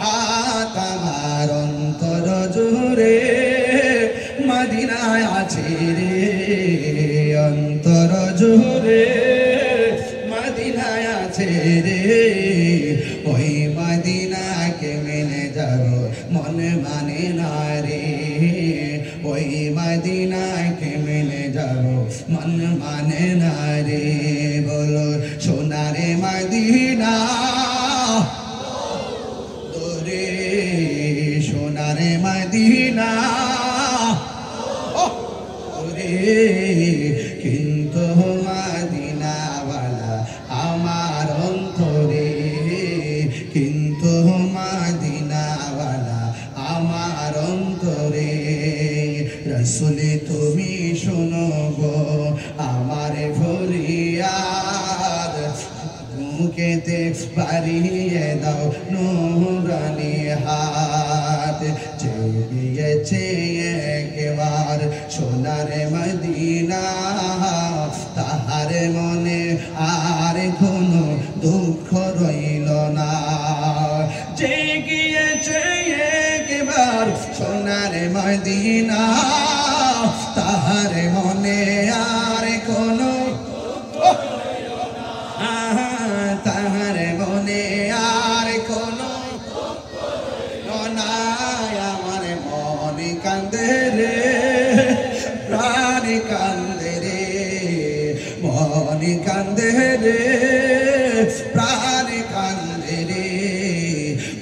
হাত। আমার অন্তর জুড়ে মদিনায় আছে রে, অন্তর জুড়ে মদিনায় আছে রে, ওই মদিনাকে মেনে যাব মন মানে না রে, ওই মদিনাকে মেনে যাব মন মানে না রে। বলো সোনারে মদিনা তোরে, সোনারে মদিনা তোরে, কিন্তু মদিনাওয়ালা আমার অন্তরে, কিন্তু মদিনাওয়ালা আমার অন্তরে। রাসূল তুমি শোনো গো আমার ফরিয়াদ, বুকেতে বাড়িয়ে দাও নূরানি হাত। চেয়েছে একবার সোনার মদিনা, তাহার মনে আর কোনো দুঃখ রইল না। যে গিয়েছে একবার সোনার মদিনা, তাহার মনে আর কোনো তাহার মনে আর কোনো নাই। আমার মনে কান্দে রে, প্রাণ কান্দে রে, মনে কান্দে রে, প্রাণ কান্দে রে,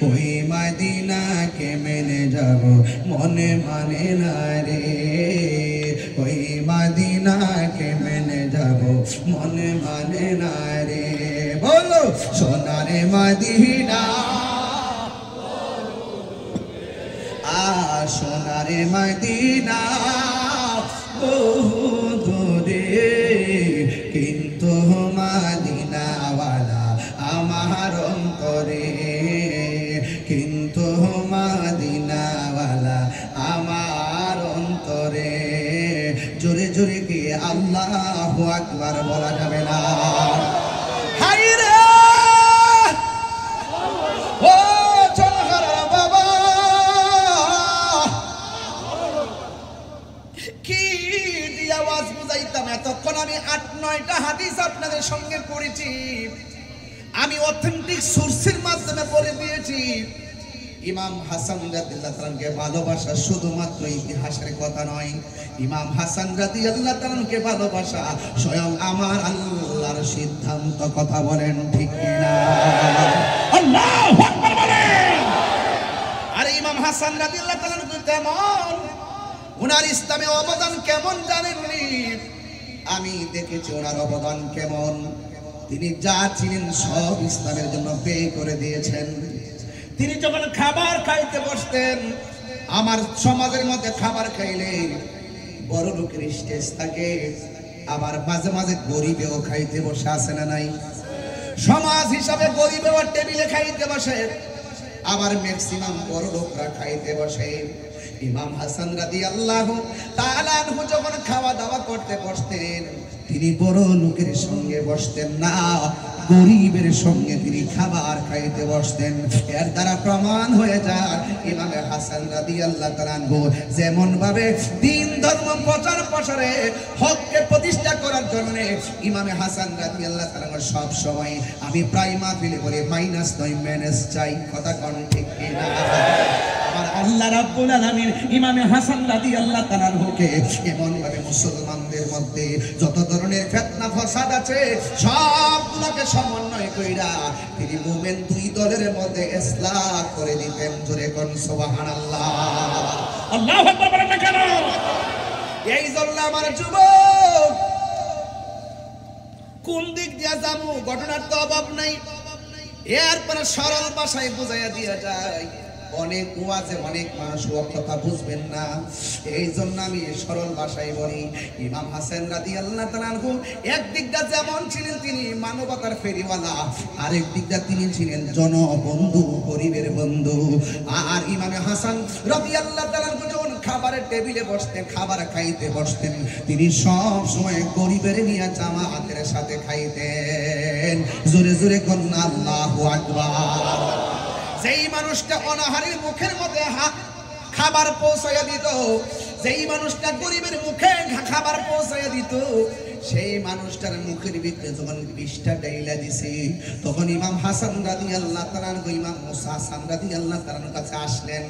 ওই মদিনাকে মেনে যাব মনে মানে না রে, ওই মদিনাকে মেনে যাব মনে মানে না রে। বলো সোনারে মদিনা, সোনারে মদিনা বহু দূরে, কিন্তু মদিনাওয়ালা আমার অন্তরে, কিন্তু মদিনাওয়ালা আমার অন্তরে। জোরে জোরে কি আল্লাহু আকবার বলা যাবে না? হাই রে ও চলহারা বাবা, কি দিয়ে আওয়াজ বুঝাইতাম। এতক্ষণ আমি ৮-৯টা হাদিস আপনাদের সঙ্গে পড়েছি, আমি অথেন্টিক সোর্সের মাধ্যমে বলে দিয়েছি। ইমাম হাসান রাদিয়াল্লাহু তাআলাকে ভালোবাসা শুধুমাত্র ইতিহাসের কথা নয়, ইমাম হাসান রাদিয়াল্লাহু তাআলাকে ভালোবাসা স্বয়ং আমার আল্লাহর সিদ্ধান্ত। কথা বলেন ঠিক কিনা? আল্লাহু আকবার বলেন। আরে ইমাম হাসান রাদিয়াল্লাহু তাআলা কেমন, ওনার ইসলামে অবদান কেমন জানেননি? আমি দেখেছি ওনার অবদান কেমন। তিনি যা ছিলেন সব ইসলামের জন্য ব্যয় করে দিয়েছেন। তিনি যখন খাবার খাইতে বসতেন, আমার সমাজের মধ্যে খাবার খাইলে বড় লোকের স্টেজ থাকে, আবার মাঝে মাঝে গরিবেও খাইতে বসে, আছে না নাই? সমাজ হিসাবে গরিবেও টেবিলে খাইতে বসে, আবার ম্যাক্সিমাম বড় লোকরা খাইতে বসে। ইমাম হাসান রাদিয়াল্লাহু তাআলা আনহু যখন খাওয়া দাওয়া করতে বসতেন, তিনি বড় লোকের সঙ্গে বসতেন না, গরিবের সঙ্গে তিনি খাবার খাইতে বসতেন। এর দ্বারা প্রমাণ হয়ে যায় ইমাম হাসান রাদিয়াল্লাহু তাআলা আনহু যেমন ভাবে দ্বীন ধর্ম প্রচার প্রসারে হককে প্রতিষ্ঠা করার জন্য ইমাম হাসান রাদিয়াল্লাহু তাআলা সব সময়, আমি প্রায় মাহফিলে বলি, মাইনাস নয় ম্যানেজ চাই। কথা কোন ঠিক কিনা? আমার আল্লাহ রাব্বুল আলামিন ইমাম হাসান রাদিয়াল্লাহু তাআলা আনহুকে এমন ভাবে মুসলমানদের মধ্যে যত ধরনের ফিতনা ফাসাদ আছে সবগুলোকে সমন্বয় কইরা তিনি মুমিন দুই দলের মধ্যে ইসলাহ করে দিতেন। জোরে কোন সুবহানাল্লাহ। আল্লাহু আকবার বলেন না কেন? এই জন্য আমার যুবক, কোন দিক দিয়া যাবো ঘটনার তো অভাব নাই, এরপরে সরল ভাষায় বুঝাইয়া দিয়া যায়। অনেক ওয়াজে অনেক মানুষ ও কথা বুঝবেন না, এই জন্য আমি সরল ভাষায় বলি। ইমাম হাসান রাদিয়াল্লাহু তাআলা আনহু একদিক দিয়ে যেমন ছিলেন তিনি মানবতার ফেরিওয়ালা, আরেক দিক দিয়ে তিনি ছিলেন জনবন্ধু, গরিবের বন্ধু। আর ইমাম হাসান রাদিয়াল্লাহু তাআলা আনহু যখন খাবারের টেবিলে বসতেন, খাবার খাইতে বসতেন, তিনি সব সময় গরিবের নিয়ে জামাতের সাথে খাইতেন। জোরে জোরে কোন আল্লাহু আকবার। যেই মানুষটা অনাহারের মুখের মধ্যে খাবার পৌঁছাইয়া দিত, যেই মানুষটা গরিবের মুখে খাবার পৌঁছাইয়া দিত, সেই মানুষটার মুখের ভিতরে যখন 20টা ডাইলা দিছে, তখন ইমাম হাসান রাদিয়াল্লাহু তাআলা আনহু ইমাম মুসা হাসান রাদিয়াল্লাহু তাআলা আনহুর কাছে আসলেন।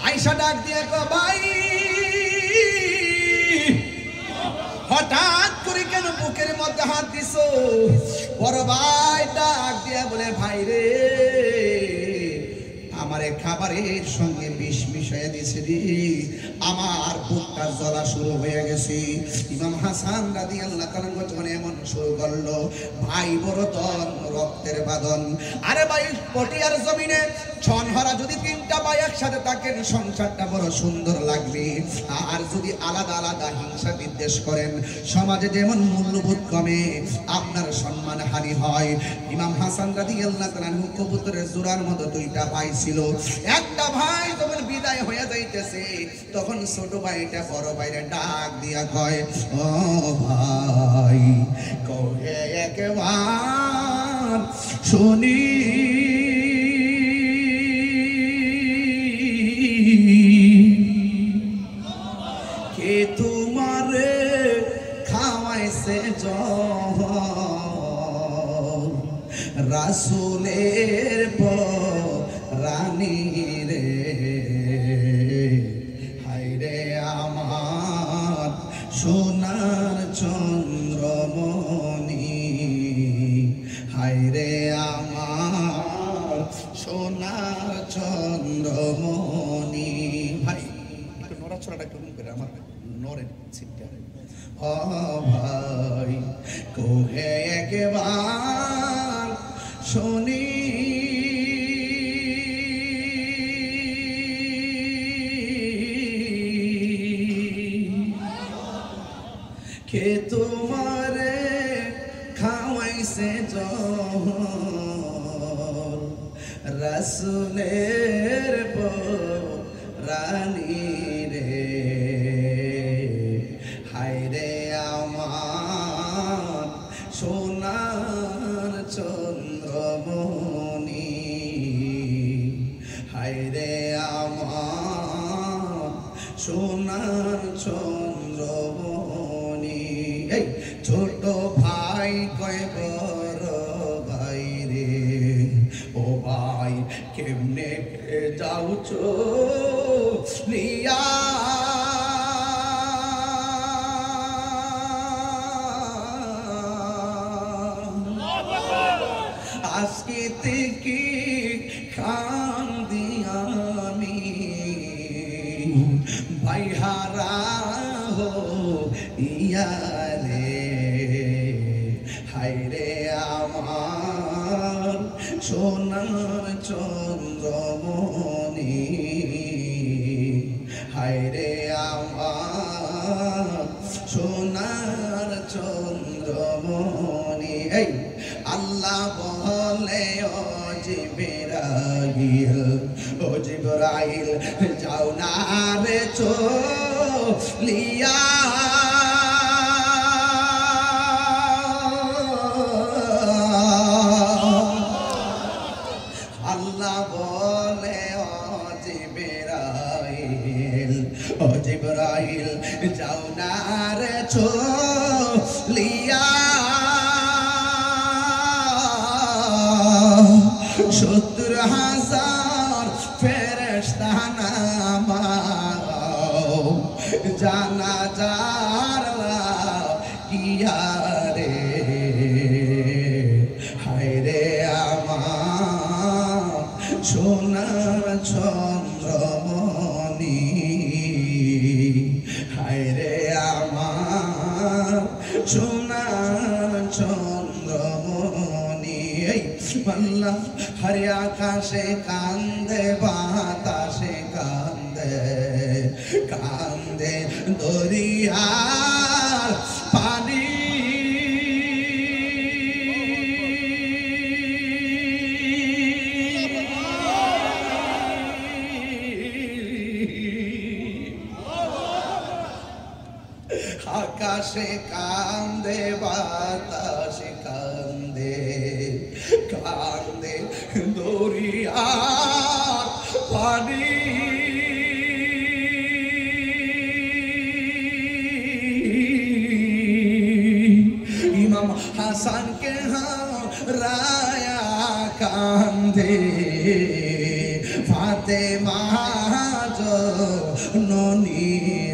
আয়েশা ডাক দিয়ে কয়, ভাই হঠাৎ করে কেন বুকের মধ্যে হাত দিছো? বড় ভাই ডাক দিয়ে বলে, ভাই রে, আমারে খাবারের সঙ্গে বিষ মিশিয়ে দিয়েছে রে, আমার বুকটা জ্বলা শুরু হয়ে গেছে। ইমাম হাসান রাদিয়াল্লাহু তাআলা যখন এমন শুরু করলো, ভাই বড় দন রক্তের বাঁধন। আরে ভাই, পটিয়ার জমিনে ছনহরা যদি 3টা ভাই একসাথে থাকেন, সংসারটা বড় সুন্দর লাগবে। আর যদি আলাদা আলাদা হিংসা বিদ্বেষ করেন, সমাজে যেমন মূল্যবোধ কমে, আপনার সম্মান হানি হয়। ইমাম হাসান রাদিয়াল্লাহু তাআলা কবুতরের জোড়ার মতো 2টা ভাই ছিল। একটা ভাই যখন বিদায় হয়ে যাইতেছে, তখন ছোট ভাইটা বড় ভাইরে ডাক দিয়া কয়, ও ভাই, কহে একবার শুনি, কে তোমারে খাওয়াইছে রাসূলের রানী রে, হায়রে আমার সোনার চন্দ্রমণি, হায়রে আমার সোনার চন্দ্রমণি। ভাই একটু নড়াচড়াটা কেমন করে আমার নড়েন ছিটটা। ও ভাই, কোহে একবার শুনি, কে তোমারে খাওয়াইছে রাসূলের রানী রে, হায়রে আমার সোনার চন্দ্রমণি, হায়রে আমার সোনার চন্দ্রমণি। এই ছোট ভাই কয় বড় ভাই রে, ও ভাই কেমনে যাওছ লিয়া, আজকে থেকে খান দিয়ামি ভাই হারা হো ইয়ারে, হায়রে আমার সোনার চন্দ্রমণি, হায়রে আমার সোনার চন্দ্রমণি। এই আল্লাহ বলে, ও জিবরাইল, ও জিবরাইল, যাও না রে চলিয়া, আল্লাহ বলে, ও জিবরাইল, ও জিবরাইল, যাও না রে চলিয়া, 70,000 ফেরেশতা নামাও, জানাজার লাগিয়া রে, হায়রে আমার সোনার চন্দ্রমণি, হায়রে আমার সোনার চন্দ্রমণি। আল্লাহ হরে আকাশে কান্দে বাতাস কান্দে দরিয়ার পানি আকাশে কান্দে বাতাসে কান্দে কান্দে দরিয়ার পানি ইমাম হাসানকে রায়া কান্দে ফাতেমা জননী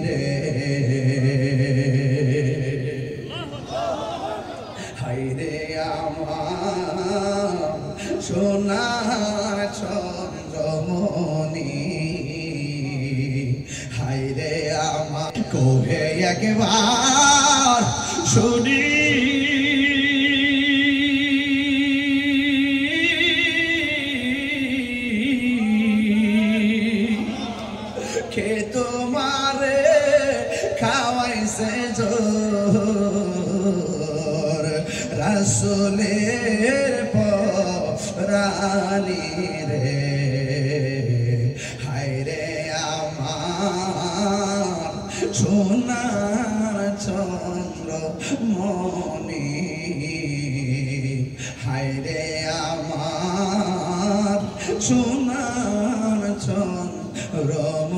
রে হায়রে আমার সোনা চন্দ্রমণি হায়রে আমার কহে একবার শুনি কে তোমারে খাওয়াইছে জোর রাসূলের পরানি রে হায়রে আমার সোনার চন্দ্রমণি হায়রে আমার সোনার চন্দ্রমণি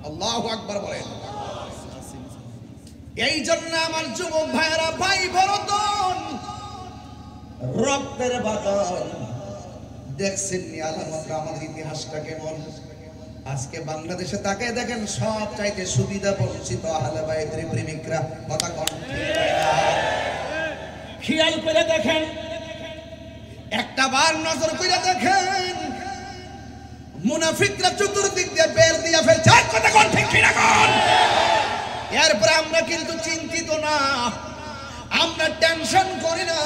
আল্লাহু আকবার বলেন। এই জন্য আমার যুবক ভাইরা ভাই বরতন রক্তের বাগান দেখছেন নি আলামত আমাদের ইতিহাসটা কেমন আজকে বাংলাদেশে তাকায় দেখেন সব চাইতে সুবিধা বঞ্চিত আহলে বাইতের প্রেমিকরা কথা কোন খেয়াল করে দেখেন একটা বার নজর করে দেখেন মুনাফিকরা চতুর্দিক দিয়ে বের দিয়ে ফেলছে কথা কোন ঠিক কিনা কোন এরপর আমরা কিন্তু চিন্তিত না আমরা টেনশন করি না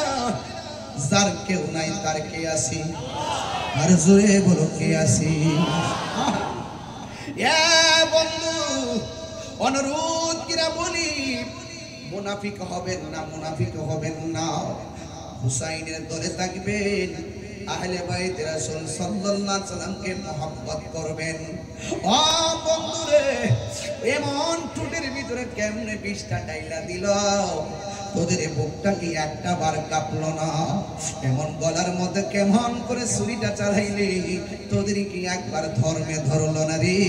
যার কেউ নাই তার কে আছি আর জোরে বলো কে আছি এ বন্ধু অনুরোধ কিনা বলি মুনাফিক হবেন না মুনাফিক হবেন না হুসাইনের দলে থাকবেন আহলে বাইত রাসূল সাল্লাল্লাহু আলাইহি সাল্লামকে মহব্বত করবেন ও বন্ধুরে এমন টুটির ভিতরে কেমনে বিষটা ডাইলা দিল তোদের বুকটা কি একটা বার কাঁপলো না এমন গলার মধ্যে কেমন করে ছুরিটা চালাইলি তোদের কি একবার ধর্মে ধরলো না রে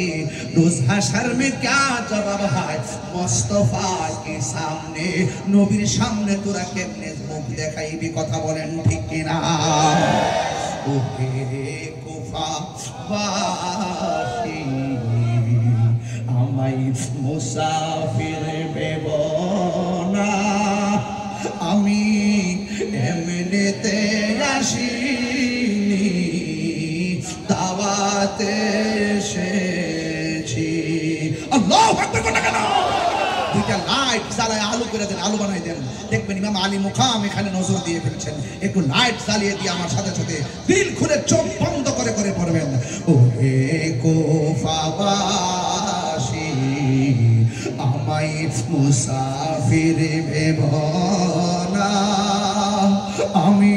রোজ হাসার মে क्या জবাব হয় মুস্তাফা के সামনে নবীর সামনে তোরা কেমনে মুখ দেখাইবি কথা বলেন ঠিক কি না ওহে কুফা বাসী আমায় মুসাফির বেবনা আমি এমনিতে আসিনি দাওয়াতে এসেছি আল্লাহু আকবার কোন কেন দুইটা লাইট জ্বালায় আলো করে দেন আলো বানাই দেন দেখবেন ইমাম আলী মুকাম এখানে নজর দিয়ে ফেলছেন একটু লাইট জ্বালিয়ে দিয়ে আমার সাথে সাথে দিল খুলে চোখ বন্ধ করে করে পড়বেন ওহে কুফাবাসী আমায় মুসাফির ভেবনা আমি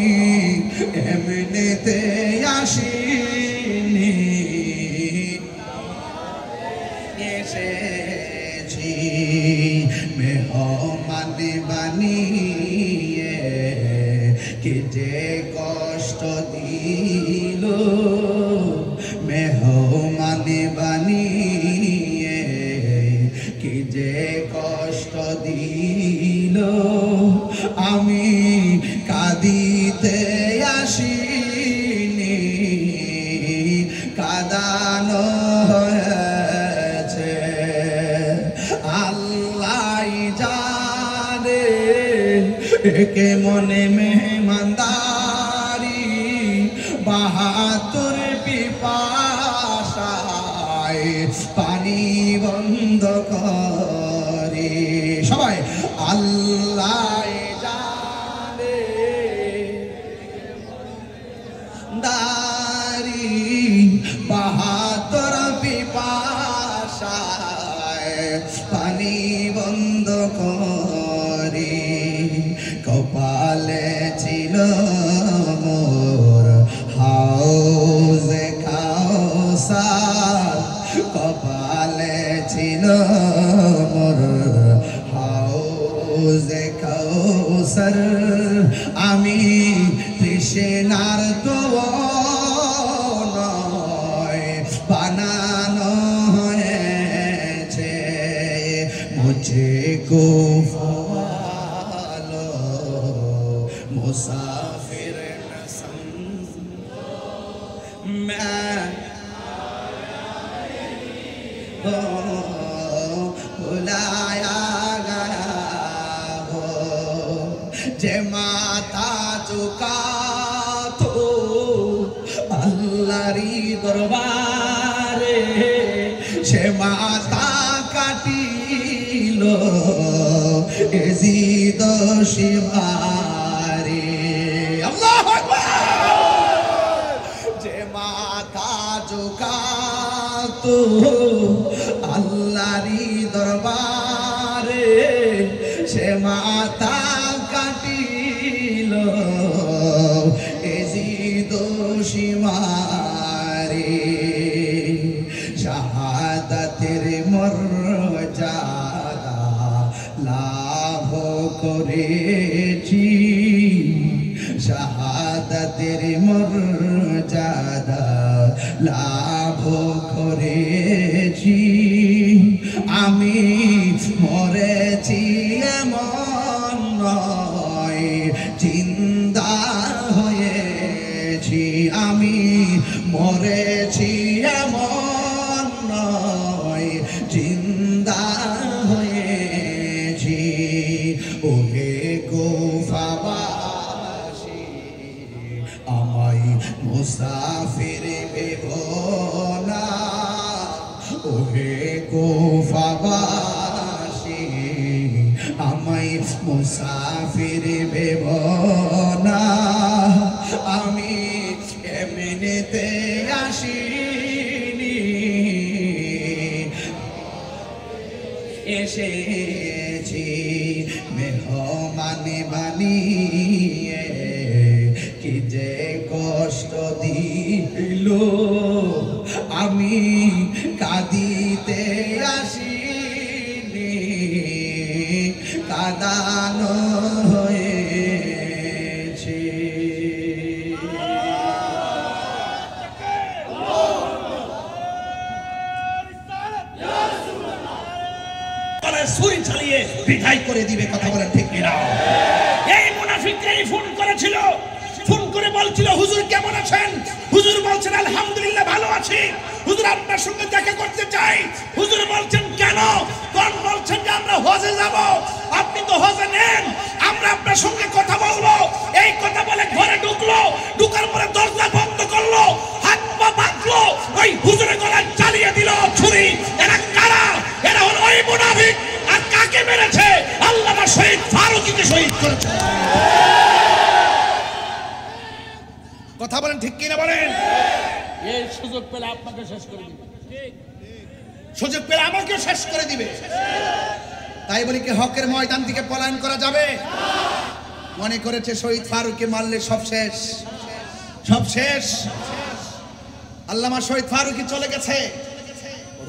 এমনিতে আসিনি এসেছি মেহমান বানিয়ে কে যে কষ্ট দিল মেহমান বানিয়ে কে যে কষ্ট দিল আমি কাঁদিতে আসিনি কাঁদানো হয়েছে আল্লাহ জানে একে মনে মেহমানদারি বাহাতুর বন্ধ করে সবাই আল্লাহ জানে দারি বাহাদুর পিপাসায় পানি বন্ধ করে কপালে ছিল মোর হাউজে কাউসার কপালে ছিল মোর হাউজে কাউসার আমি তৃষ্ণার তো নয় বানানো হয়েছে মুঝে কো ফলো মুসাফির না সমঝো मैं बुलाया गया हो जे माता चुका तो अल्लाहरी दरबारे से माता काटिल एजिद शिवारे अल्लाहु अकबर जे माता चुका तो अल्लाहरी दरबारे से माता काटिल एजिद शिवारे শাহাদাতের মর্যাদা লাভ করেছি শাহাদাতের মর্যাদা লাভ করেছি আমি মরেছি এমন নয় জিন্দা হয়েছি আমি মরেছি এমন নয় জিন্দা হয়েছি ওহে গোফাবাসী আমায় মুসাফির ভেবো না ওহে গোফাবাসী আমায় মুসাফির ভেবো না আমি এমনিতে আসিনি এসেছি মেহমান বানিয়ে কি যে কষ্ট দিল আমি কাঁদিতে আসিনি কাঁদানো হয়েছে ছুরি চালিয়ে বিদায় করে দিবে কথা বলেন ঠিক কিনা এই মুনাফিকরাই ফোন করেছিল ফোন করে বলছিল হুজুর কেমন আছেন হুজুর বলছেন আলহামদুলিল্লাহ ভালো আছি হুজুর আপনার সঙ্গে দেখা করতে চাই হুজুর বলছেন কেন কোন বলছেন যে আমরা হজে যাব আপনি তো হজে নেন আমরা আপনার সঙ্গে কথা বলবো এই কথা বলে ঘরে ঢুকলো ঢুকার পরে দরজা বন্ধ করলো হাত পা বাঁধলো ওই হুজুরের গলায় চালিয়ে দিল ছুরি এরা কারা এরা হলো ওই মুনাফিক আর কাকে মেরেছে আল্লামা শহীদ ফারুকীকে শহীদ করেছে কথা বলেন ঠিক কিনা বলেন এই সুযোগ পেলে আপনাকে শেষ করে দিবে সুযোগ পেলে আমাকে শেষ করে দিবে তাই বলি কি হকের ময়দান থেকে পলায়ন করা যাবে মনে করেছে শহীদ ফারুককে মারলে সব শেষ সব শেষ আল্লামা শহীদ ফারুকী চলে গেছে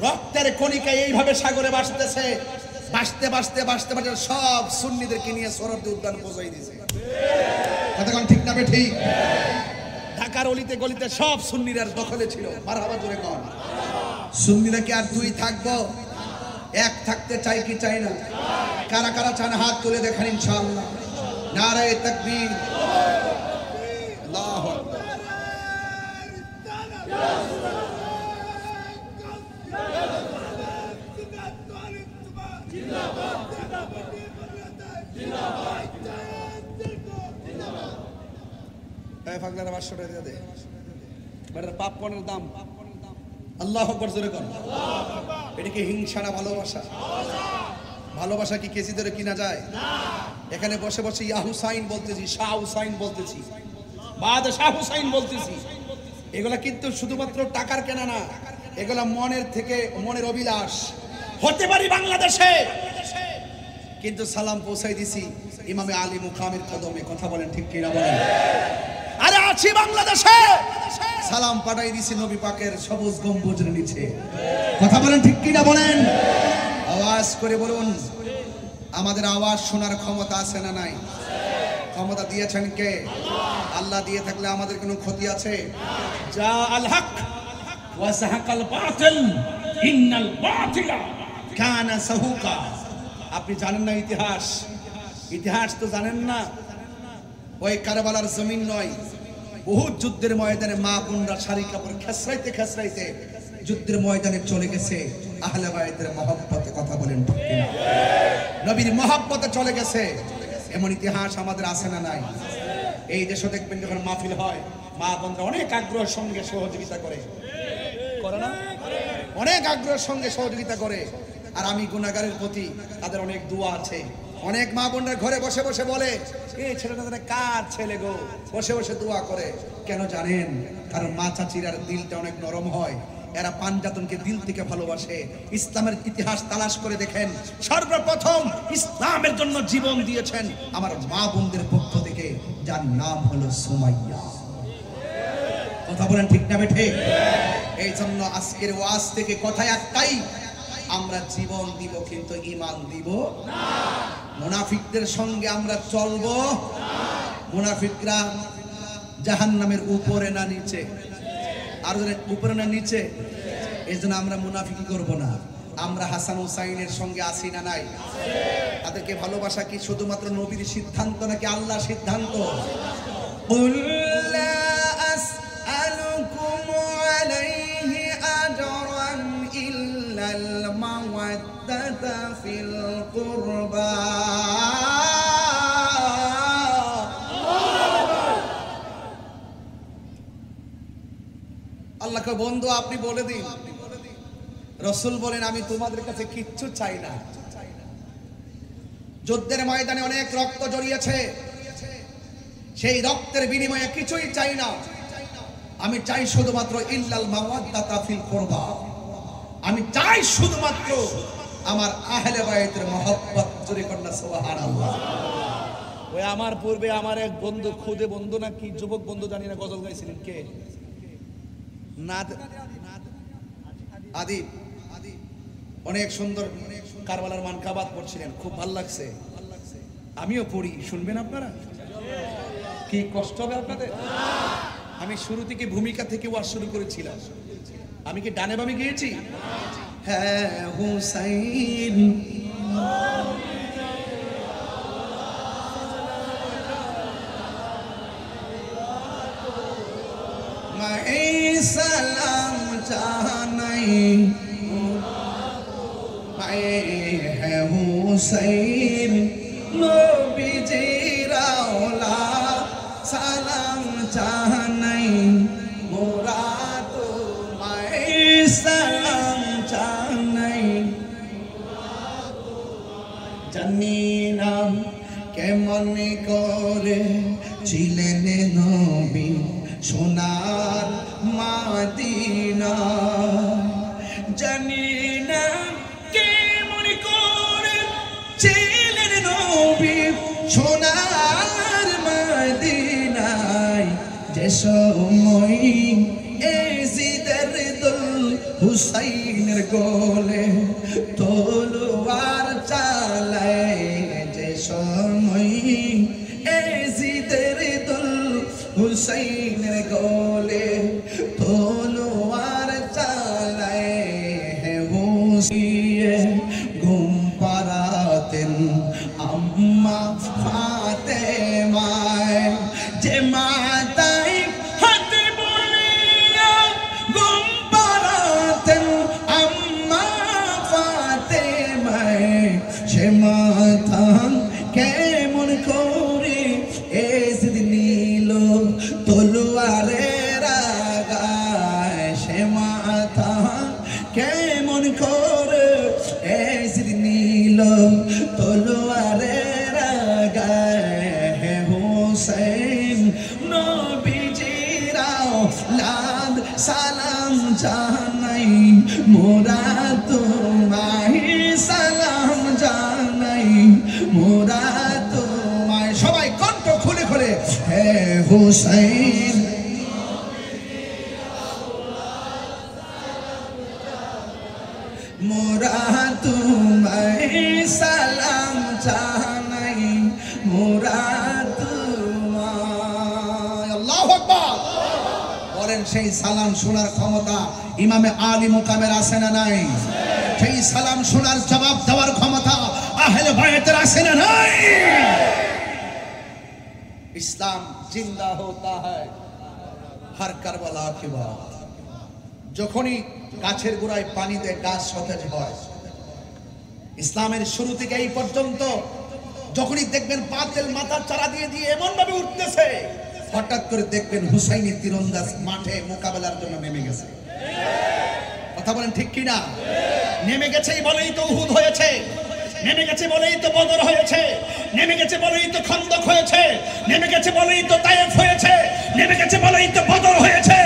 রক্তের কণিকা এইভাবে সাগরে ভাসতেছে ভাসতে ভাসতে ভাসতে ভাসতে সব সুন্নিদেরকে নিয়ে সরোবর উদ্যান পৌঁছাই দিয়েছে কতক্ষণ ঠিক না ঠিক ঢাকার অলিতে গলিতে সব সুন্নিরার দখলে ছিল মারহাবা জোরে কর সুন্নিরা কি আর দুই থাকবো এক থাকতে চাই কি চাই না কারা কারা চান হাত তুলে দেখেন ইনশাআল্লাহ নারায়ে তাকবীর আল্লাহু আকবার ফাগলারা 500 টাকা দিয়ে দে বেটার পাপকর্নের দাম আল্লাহু আকবার জোরে কর এটা কি হিংসা না ভালোবাসা? ভালোবাসা কি কেজি ধরে কিনা যায়? এখানে বসে বসে ইয়া হুসাইন বলতেছি, শাহ হুসাইন বলতেছি, বাদশাহ হুসাইন বলতেছি, এগুলা কিন্তু শুধুমাত্র টাকার কেনা না, এগুলা মনের থেকে, মনের অভিলাষ। হতে পারি বাংলাদেশে, কিন্তু সালাম পৌঁছাই দিছি ইমামে আলী মুকামের কদমে। কথা বলেন ঠিক কিনা বলেন? আরে আছি বাংলাদেশে, সালাম পাঠাই দিছি নবী পাকের সবুজ গম্বুজের নিচে। কথা বলেন ঠিক কিনা বলেন? আওয়াজ করে বলুন, আমাদের আওয়াজ শোনার ক্ষমতা আছে না নাই? ক্ষমতা দিয়েছেন কে? আল্লাহ দিয়ে থাকলে আমাদের কোনো ক্ষতি আছে? যা আল হক ওয়া সাহাকাল বাতিল ইন্নাল বাতিলা কানা সাহুকা। আপনি জানেন না ইতিহাস? ইতিহাস তো জানেন না। ওই কারবালার জমিন নয়, বহুত যুদ্ধের ময়দানে মা বোনরা শাড়ি কাপড় খেসরাইতে খেসরাইতে যুদ্ধের ময়দানে চলে গেছে আহলে বায়তের মহব্বতে। কথা বলেন ঠিক কিনা? নবীর মহব্বতে চলে গেছে। এমন ইতিহাস আমাদের আছে না নাই? এই দেশে দেখবেন যখন মাহফিল হয়, মা বোনরা অনেক আগ্রহের সঙ্গে সহযোগিতা করে না? অনেক আগ্রহের সঙ্গে সহযোগিতা করে। আর আমি গুনাহগারের প্রতি তাদের অনেক দোয়া আছে। অনেক মা বোনরা ঘরে বসে বসে বলে, এই ছেলেটা কার ছেলে গো, বসে বসে দোয়া করে। কেন জানেন? কারণ মা চাচিরার দিলটা অনেক নরম হয়, এরা পাঞ্জাতনকে দিল থেকে ভালোবাসে। ইসলামের ইতিহাস তালাশ করে দেখেন, সর্বপ্রথম ইসলামের জন্য জীবন দিয়েছেন আমার মা বোনদের পক্ষ থেকে, যার নাম হলো সুমাইয়া। কথা বলেন ঠিক না বেঠে? এই জন্য আজকের ওয়াজ থেকে কথা একটাই, আমরা জীবন দিব কিন্তু ঈমান দিব না। মুনাফিকদের সঙ্গে আমরা চলবো না। মুনাফিকরা জাহান্নামের উপরে না নিচে? আর উপরে না নিচে? এই জন্য আমরা মুনাফিকি করব না। আমরা হাসান হুসাইনের সঙ্গে আসি না নাই? তাদেরকে ভালোবাসা কি শুধুমাত্র নবীর সিদ্ধান্ত নাকি আল্লাহর সিদ্ধান্ত? আল্লাহকে বন্ধু আপনি বলে দিন, রাসূল বলেন আমি তোমাদের কাছে কিচ্ছু চাই না। যুদ্ধের ময়দানে অনেক রক্ত জড়িয়েছে, সেই রক্তের বিনিময়ে কিছুই চাই না। আমি চাই শুধুমাত্র ইল্লাল মাওয়াদ্দাতা ফিল কুরবা। আমি চাই শুধুমাত্র আমার আহলে বায়তের মহব্বত। জোরে কন্যা সুবহানাল্লাহ। ওই আমার পূর্বে আমার এক বন্ধু, খুদে বন্ধু না কি যুবক বন্ধু জানি না, গজল গাইছিলেন কে? আদিব অনেক সুন্দর কারবালার মানকাবাত পড়ছিলেন, খুব ভালো লাগছে। আমিও পড়ি, শুনবেন আপনারা? কি কষ্ট হবে আপনাদের? আমি শুরু থেকে ভূমিকা থেকে ওয়াজ শুরু করেছিলাম। আমি কি ডানে বামে গিয়েছি? হ্যাঁ হুসাইন সালাম জানাই, হ্যাঁ হুসাইন নবীজির আওলাদ, সালাম জানাই মোরা তোমায়, সালাম জানাই। জানি না কেমন করে ছিলেন নবী সোনার মাদিনা, জানি না কেমন করে ছিলেন নবী সোনার মাদিনায়, যে সময় এজিদের দুল হুসাইনের গোলে তলোয়ার চালায়, যে সময় এজিদের দুল হুসাইনের গোলে তলোয়ার চালায়, হে হুসাইন ঘুম পাড়াতেন আম্মা ফাতেমায়, যে মাতায় হাতে বলিয়া ঘুম পাড়াতেন আম্মা ফাতেমায়, সে মাথা কেমন করে এজিদ নিল তলোয়ারের আগায়, সে মাথা কেমন করে সালাম জানাই, মোরা তোমায় সালাম জানাই, মোরা তোমায়। সবাই কণ্ঠ খুলে খুলে, হে হুসাইন মোরা তোমায় সালাম জানাই, মোরা তোমায়। আল্লাহু আকবার। বলেন সেই সালাম শোনার ক্ষমতা ইমামে আলী মুকামের আছে না নাই? সেই সালাম শোনার জবাব দেওয়ার ক্ষমতা আহলে বায়তের আছে না নাই? ইসলাম জিন্দা হোতা হ্যায় হর কারবালা কি বাত। যখনই গাছের গোড়ায় পানি দেয় গাছ সতেজ হয়। ইসলামের শুরু থেকে এই পর্যন্ত যখনই দেখবেন বাতিল মাথার চারা দিয়ে দিয়ে এমন ভাবে উঠতেছে, হঠাৎ করে দেখবেন হুসাইনি তীরন্দাজ মাঠে মোকাবেলার জন্য নেমে গেছে। কথা বলেন ঠিক কিনা? নেমে গেছেই বলেই তো উহুদ হয়েছে, নেমে গেছে বলেই তো বদর হয়েছে, নেমে গেছে বলেই তো খন্দক হয়েছে, নেমে গেছে বলেই তো তায়েফ হয়েছে, নেমে গেছে বলেই তো বদর হয়েছে,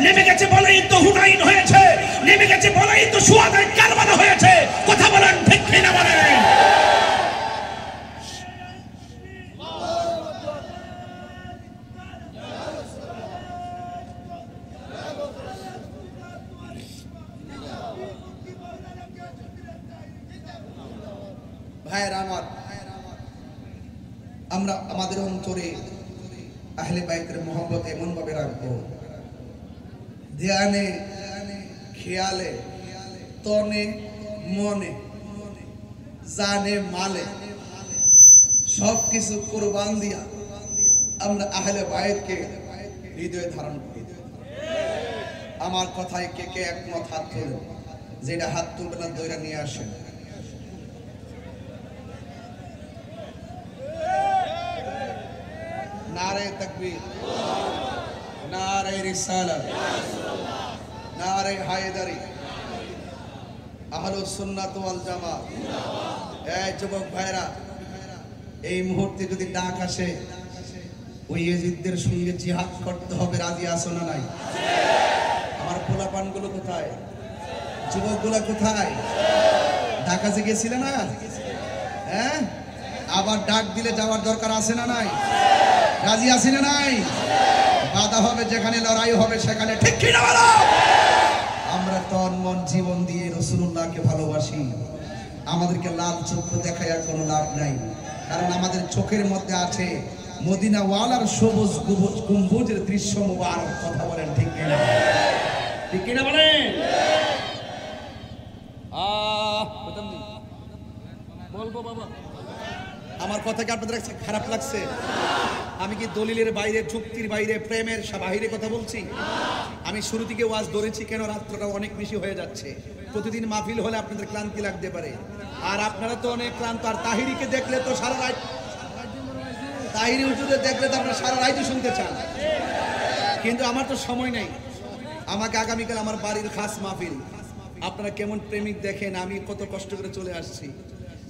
নেমে গেছে বলেই তো হুনাইন হয়েছে, নেমে গেছে বলেই তো শুহাদায়ে কারবালা হয়েছে। কথা বলেন ঠিক কিনা বলেন? ভাইয়েরা আমার, আমরা আমাদের অন্তরে আহলে বাইতের মহব্বত এমন ভাবে রাখবো, ধ্যানে খেয়ালে তনে মনে জানে মালে সবকিছু কোরবান দিয়া আমরা আহলে বাইতকে হৃদয়ে ধারণ করি। আমার কথায় কে কে একমত হাত তুলে? যেটা হাত তুলবে না দইরা নিয়ে আসেন। नारे तकबीर, नारे रिसालत, नारे हायदरी, আহলুস সুন্নাত ওয়াল জামাত। এই যুবক ভাইরা, এই মুহূর্তে যদি ডাক আসে ওই ইয়াজিদদের সঙ্গে জিহাদ করতে হবে, রাজি আছো না নাই? আমার পোলাপানগুলো কোথায়? যুবকগুলো কোথায়? ঢাকা যে গেছিলে না, হ্যাঁ? আবার ডাক দিলে যাওয়ার দরকার আছে না নাই? রাজি আছি না নাই? বাধা হবে যেখানে, লড়াই হবে সেখানে, ঠিক কি না বলো? আমরা তন মন জীবন দিয়ে রাসূলুল্লাহকে ভালোবাসি। আমাদেরকে লাল চক্ষু দেখায় কোনো লাভ নাই, কারণ আমাদের চোখের মধ্যে আছে মদিনা ওয়ালার সবুজ গম্বুজের দৃশ্য মুবারক। কথা বলেন ঠিক কি না? ঠিক কি না বলেন? বলবো বাবা, আমার কথা কি আপনাদের খারাপ লাগছে? আমি কি দলিলের বাইরে, যুক্তির বাইরে, প্রেমের বাইরে কথা বলছি? আমি শুরু থেকে ওয়াজ ধরেছি কেন, রাত্রটা অনেক বেশি হয়ে যাচ্ছে। প্রতিদিন মাহফিল হলে আপনাদের ক্লান্তি লাগতে পারে, আর আপনারা তো অনেক ক্লান্ত। আর তাহিরিকে দেখলে তো সারা রাত, তাহিরি হুজুরকে দেখলে তো আপনারা সারা রাতই শুনতে চান, কিন্তু আমার তো সময় নেই। আমাকে আগামীকাল আমার বাড়ির খাস মাহফিল। আপনারা কেমন প্রেমিক দেখেন, আমি কত কষ্ট করে চলে আসছি।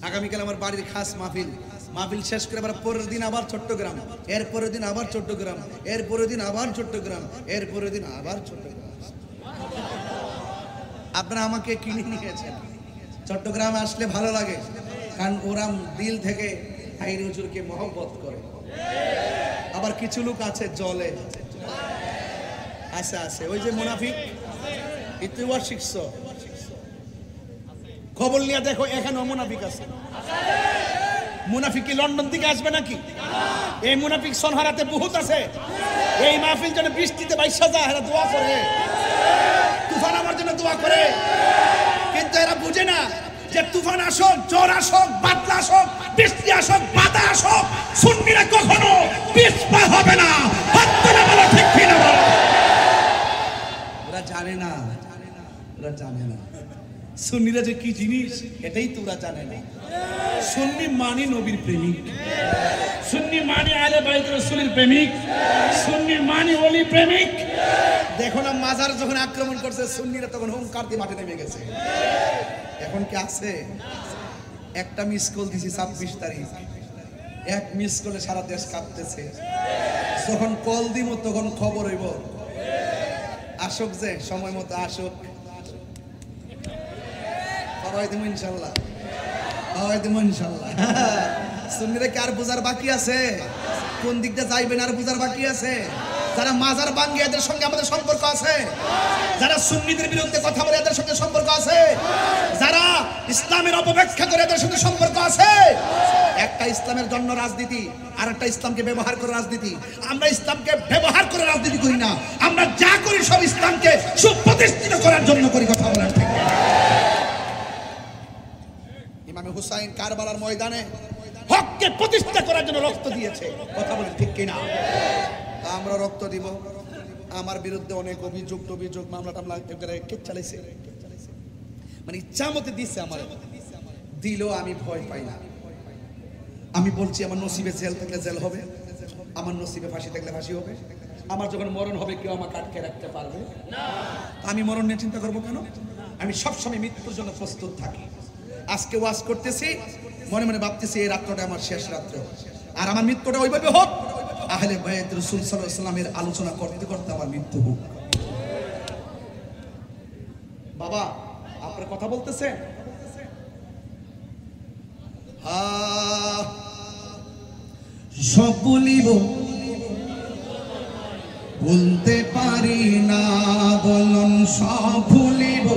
আগামীকাল আমার বাড়ির খাস মাহফিল। মাহফিল শেষ করে আবার পরের দিন আবার চট্টগ্রাম, এর পরের দিন আবার চট্টগ্রাম, এর পরের দিন আবার চট্টগ্রাম, এর পরের দিন আবার চট্টগ্রাম। আপনারা আমাকে কিনে নিয়েছেন। চট্টগ্রামে আসলে ভালো লাগে, কারণ ওরা দিল থেকে তাহিরি হুজুরকে মহব্বত করে। আবার কিছু লোক আছে জলে আছে, ওই যে মুনাফিক, ইতিহাস শিখছো, খবর নিয়ে দেখো এখানে মুনাফিক আছে। মুনাফিক কি লন্ডন থেকে আসবে নাকি? এই মুনাফিক সনহারাতে বহুত আছে। এই মাহফিল যেন বৃষ্টিতে বাইশা যায়, এরা দোয়া করে, তুফান আমার জন্য দোয়া করে, কিন্তু এরা বুঝে না যে তুফান আসুক, জ্বর আসুক, বাদলা আসুক, বৃষ্টি আসুক, বাধা আসুক, সুন্নিরা কখনো পিছপা হবে না। ঠিক কিনা বলো? ওরা জানে না, ওরা জানে না সুন্নিরা যে কি জিনিস, এটাই তো ওরা জানে না। সুন্নি মানে নবীর প্রেমিক, সুন্নি মানে আহলে বাইত রাসূলের প্রেমিক, সুন্নি মানে ওলি প্রেমিক। দেখো না মাজার যখন আক্রমণ করছে সুন্নিরা, তখন হুঙ্কার দিয়ে মাঠে নেমে গেছে। এখন কি আছে? একটা মিস কল দিছি 26 তারিখ, এক মিস কলে সারা দেশ কাঁপতেছে। যখন কল দিব তখন খবর হইব আসুক, যে সময় মতো আসুক, পাওয়াই দেবো ইনশাল্লাহ, পাওয়াই দেবো ইনশাল্লাহ। সুন্নিরা কি আর বুঝার বাকি আছে? কোন দিক দিয়ে যাইবেন আর বুঝার বাকি আছে? যারা মাজার ভাঙ্গে এদের সঙ্গে আমাদের সম্পর্ক আছে, যারা সুন্নিদের বিরুদ্ধে কথা বলে এদের সঙ্গে সম্পর্ক আছে, যারা ইসলামের অপব্যাখ্যা করে এদের সঙ্গে সম্পর্ক আছে। একটা ইসলামের জন্য রাজনীতি, আর একটা ইসলামকে ব্যবহার করে রাজনীতি। আমরা ইসলামকে ব্যবহার করে রাজনীতি করি না, আমরা যা করি সব ইসলামকে সুপ্রতিষ্ঠিত করার জন্য করি। কথা বলেন ঠিক? ইমাম হুসাইন কারবালার ময়দানে হককে প্রতিষ্ঠা করার জন্য রক্ত দিয়েছে। কথা বলেন ঠিক কিনা? আমরা রক্ত দিব। আমার বিরুদ্ধে অনেক অভিযোগ মামলা টামলা কে চালাইছে, মানে ইচ্ছা মতে দিচ্ছে। আমার দিলেও আমি ভয় পাই না। আমি বলছি আমার নসিবে জেল থাকলে জেল হবে, আমার নসিবে ফাঁসি থাকলে ফাঁসি হবে। আমার যখন মরণ হবে কেউ আমাকে আটকে রাখতে পারবে না। আমি মরণ নিয়ে চিন্তা করবো কেন? আমি সবসময় মৃত্যুর জন্য প্রস্তুত থাকি। আজকে ওয়াজ করতেছি, মনে মনে ভাবতেছি এই রাত্রটা আমার শেষ রাত্র, আর আমার মৃত্যুটা ওইভাবে হোক আহলে বাইত রাসূল সাল্লাল্লাহু আলাইহি ওয়াসাল্লামের আলোচনা করতে করতে আমার মৃত্যু হোক। বাবা আপনার কথা বলতেছে, সব বলিব বলতে পারি না, বলুন সব ভুলিব।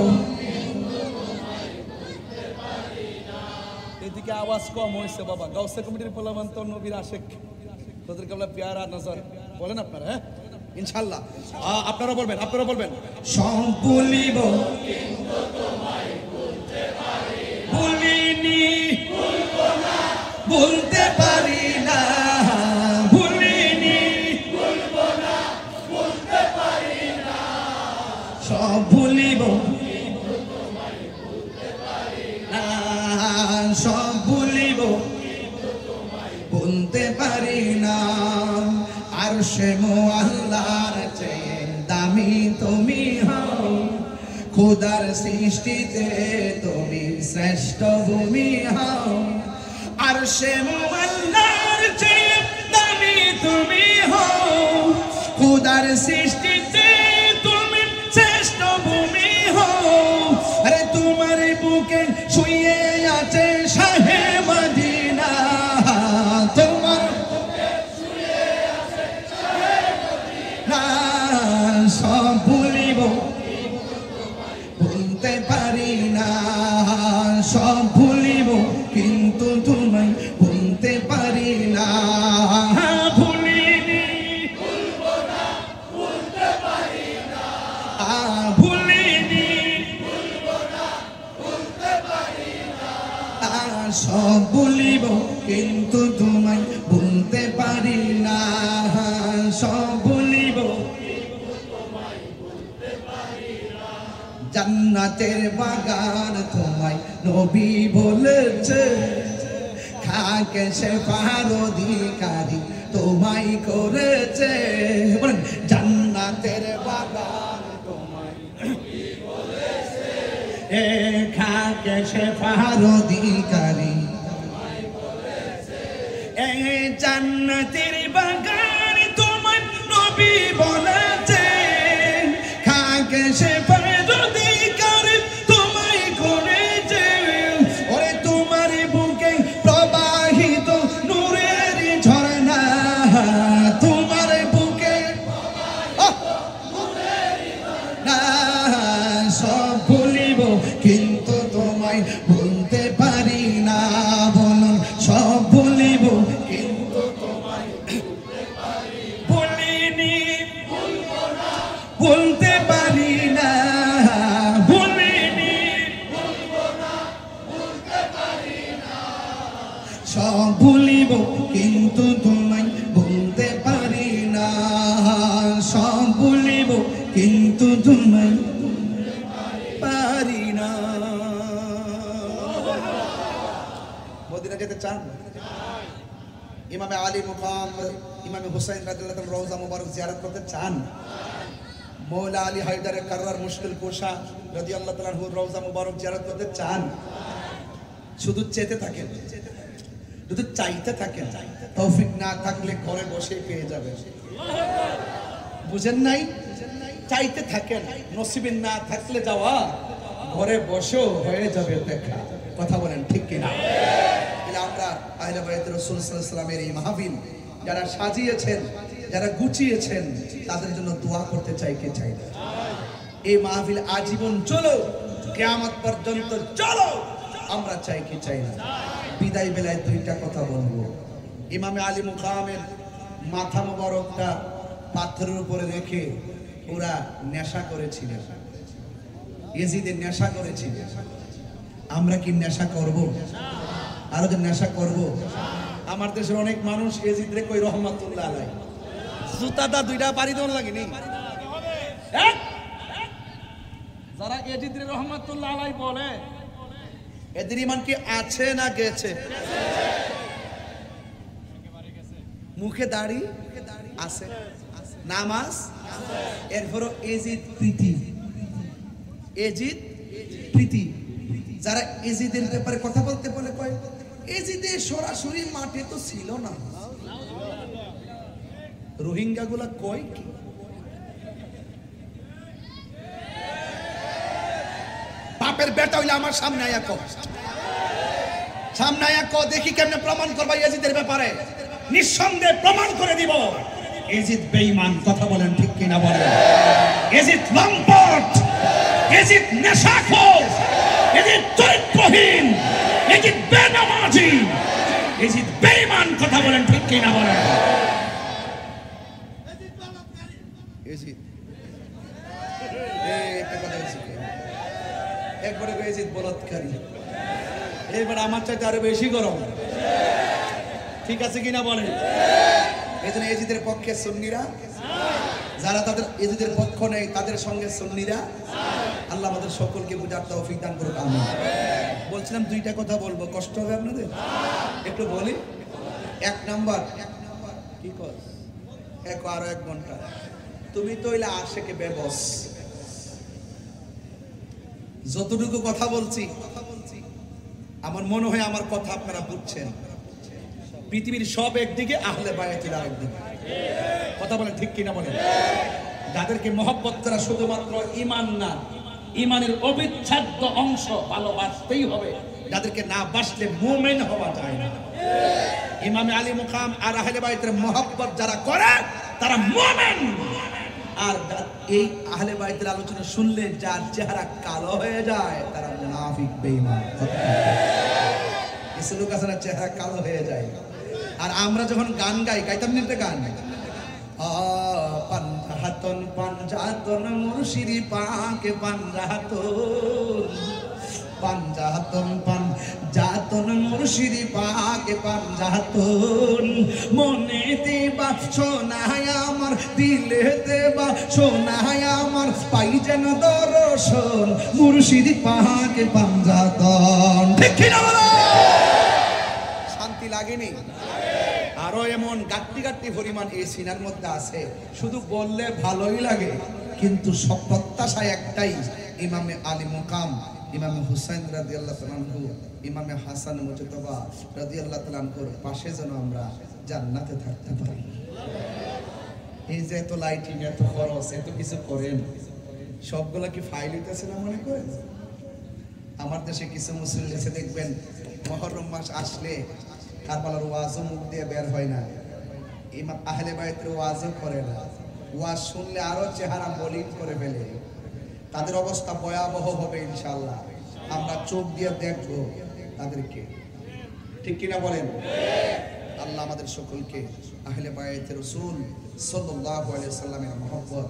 এদিকে আওয়াজ কম হয়েছে বাবা। গাউসে কমিটির পোলামান তো নবীর আশেক, তোদের কাবলা পেয়ারা নজর বলেন আপনারা। হ্যাঁ ইনশাআল্লাহ আপনারা বলবেন, আপনারা বলবেন সব বলিব বলিনি, বলতে পারি না, ভুলিনি, বলতে পারি না, সব ভুলিব না, সব ভুলিব বলতে পারি না। আর সে আল্লাহর চেয়ে দামি তুমি হও, খোদার সৃষ্টিতে তুমি শ্রেষ্ঠ ভূমি হও। আর সে আল্লাহর চেয়ে দামি তুমি হও, খোদার সৃষ্টিতে তুমি শ্রেষ্ঠ ভূমি হও। আরে তোমার বুকে শুয়ে আছে শাহে মদিনা, তোমার বুকে শুয়ে আছে শাহে মদিনা। সব ভুলিব বলতে পারি না, সব ভুলিব কিন্তু তোমায় বলতে পারি না। ভুলিনি, ভুলবো না, বলতে পারি না, ভুলিনি, ভুলবো না, বলতে পারি না। সব ভুলিব কিন্তু তোমায় বলতে পারি না, সব ভুলিব জান্নাতের বাগান তোমায় নবী বলেছে, খাকে সে পার অধিকারী তোমায় করেছে। বলেন জান্নাতের বাগান তোমায় নবী বলেছে, খাকে সে পার অধিকারী তোমায় করেছে। এই জান্নাতের বাগান তোমায় নবী বলেছে, খাকে সে কিন্তু তোমায় বলতে পারি না। বলুন সব ভুলিব কিন্তু তোমায় বলতে পারি, বলিনি, বলবো না, বলতে পারি না, বলিনি, বলবো না, বলতে পারি না। সব ভুলিব কিন্তু তোমায় বলতে পারি না, সব ভুলিব কিন্তু তোমায় পারি না। মদিনা যেতে চান? ইমামে আলী মুকাম ইমামে হুসাইন রাদিয়াল্লাহু তাআলা রওজা মুবারক জিয়ারত করতে চান? মৌলা আলী হায়দারের কাররার মুশকিল কোশা রাদিয়াল্লাহু তাআলা রওজা মুবারক জিয়ারত করতে চান? শুধু চেতে থাকেন, শুধু চাইতে থাকেন, তৌফিক না থাকলে ঘরে বসে পেয়ে যাবেন। বুঝেন নাই? চাইতে থাকেন, নসিবে না থাকলে যাওয়া, ঘরে বসেও হয়ে যাবে দেখা। কথা বলেন ঠিক কিনা? আমরা আহলে বাইতুর রাসূল সাল্লাল্লাহু আলাইহি ওয়াসাল্লামের এই মাহফিল যারা সাজিয়েছেন, যারা গুছিয়েছেন, তাদের জন্য দোয়া করতে চাই, কে চাই না? এই মাহফিল আজীবন চলো, কিয়ামত পর্যন্ত চলো, আমরা চাই কি চাই না? বিদায় বেলায় দুইটা কথা বলবো। ইমামে আলী মুকামের মাথা মোবারকটা পাথরের উপরে রেখে ওরা নেশা করেছিলেন, ইয়াজিদের নেশা করেছিলেন। আমরা কি নেশা করব? আরো যে নেশা করব? আমার দেশের অনেক মানুষ ইয়াজিদরে কই রহমাতুল্লাহ আলাইহি, জুতাটা দুইটা বাড়ি দেওয়ার লাগেনি। যারা ইয়াজিদরে রহমাতুল্লাহ আলাইহি বলে, এদের ঈমান কি আছে না গেছে? মুখে দাড়ি আছে, নামাজ, এরপরও এজিদ প্রীতি, এজিদ প্রীতি। যারা এজিদের ব্যাপারে কথা বলতে বলে কয় এজিদে সরাসরি মাঠে তো ছিল না। রোহিঙ্গা গুলা কয় কি? বাপের বেটা হইলে আমার সামনে আয়া কো, সামনে আয়া কো, দেখি কেমনে প্রমাণ করবা এজিদের ব্যাপারে। নিঃসন্দেহে প্রমাণ করে দিব এজিদ বেঈমান। কথা বলেন ঠিক কিনা বলেন? এজিদ লম্পট, এজিদ নেশাখোর, এজিদ চরিত্রহীন, এজিদ বেনামাজি, এজিদ বেঈমান। কথা বলেন ঠিক কিনা বলেন? এজিদ একবারে এজিদ বলাৎকারী, এবার আমার চাইতে আরো বেশি গরম। ঠিক আছে কিনা বলেন? এই জন্য এজিদের পক্ষে সুন্নিরা, যারা তাদের এজিদের পক্ষ নেই তাদের সঙ্গে সুন্নিরা। আল্লাহ আমাদের সকলকে বুঝার তৌফিক দান করুক, আমিন। বলছিলাম দুইটা কথা বলবো, কষ্ট হবে আপনাদের? একটু বলি। এক নাম্বার, কি কর আরো 1 ঘন্টা তুমি তো হইলে আশেকে বেবস। যতটুকু কথা বলছি আমার মনে হয় আমার কথা আপনারা বুঝছেন। পৃথিবীর সব একদিকে, আহলে বায়াতের আরেকদিকে। কথা বলেন ঠিক কিনা বলেন? যাদেরকে মহব্বত করা শুধুমাত্র ঈমান না, ঈমানের অবিচ্ছেদ্য অংশ, ভালোবাসতেই হবে। যাদেরকে না বাসলে মুমিন হওয়া যায় না। ইমামে আলী মুকাম আর আহলে বায়াতের মহব্বত যারা করে তারা মুমিন। আর এই আহলে বায়াতের আলোচনা শুনলে যার চেহারা কালো হয়ে যায় তারা মুনাফিক, বেঈমান। কিছু লোক আছে না চেহারা কালো হয়ে যায়। আর আমরা যখন গান গাই, গাইতাম না গান, পাঞ্জাহাতন পাঞ্জাহাতন মুর্শিদি পাকে পাঞ্জাহাতন, পাঞ্জাহাতন পাঞ্জাহাতন মুর্শিদি পাকে পাঞ্জাহাতন। মনে দেবা সোনায় আমার, দিলে দেবা সোনায় আমার, পাই যেন দর্শন মুর্শিদি পাকে পাঞ্জাহাতন। ঠিক কিনা বলো? শান্তি লাগেনি? আরো এমন গাট্টি গাট্টি পরিমাণ এই সিনার মধ্যে আছে, শুধু বললে ভালোই লাগে, কিন্তু সব প্রত্যাশা একটাই, ইমামে আলী মুকাম, ইমামে হুসাইন রাদিয়াল্লাহু তাআলা আনহু, ইমামে হাসান মুজতবা রাদিয়াল্লাহু তাআলা আনহুর পাশে যেন আমরা জান্নাতে থাকতে পারি। এই যে এত লাইটিং, এত খরচ, এত কিছু করেন, সবগুলা কি ফাইল হইতেছে না মনে করেন? আমার দেশে কিছু মুসল্লি আছে দেখবেন মুহররম মাস আসলে কারবালার ওয়াজও মুখ দিয়ে বের হয় না, ইমাম আহলে বায়াতের ওয়াজও করে না, ওয়াজ শুনলে আরো চেহারা মলিন করে ফেলে। তাদের অবস্থা ভয়াবহ হবে ইনশাআল্লাহ। আমরা চোখ দিয়ে দেখবো তাদেরকে। ঠিক কিনা বলেন? আল্লাহ আমাদের সকলকে আহলে বায়াতের রাসূল সাল্লাল্লাহু আলাইহি ওয়াসাল্লামের মহব্বত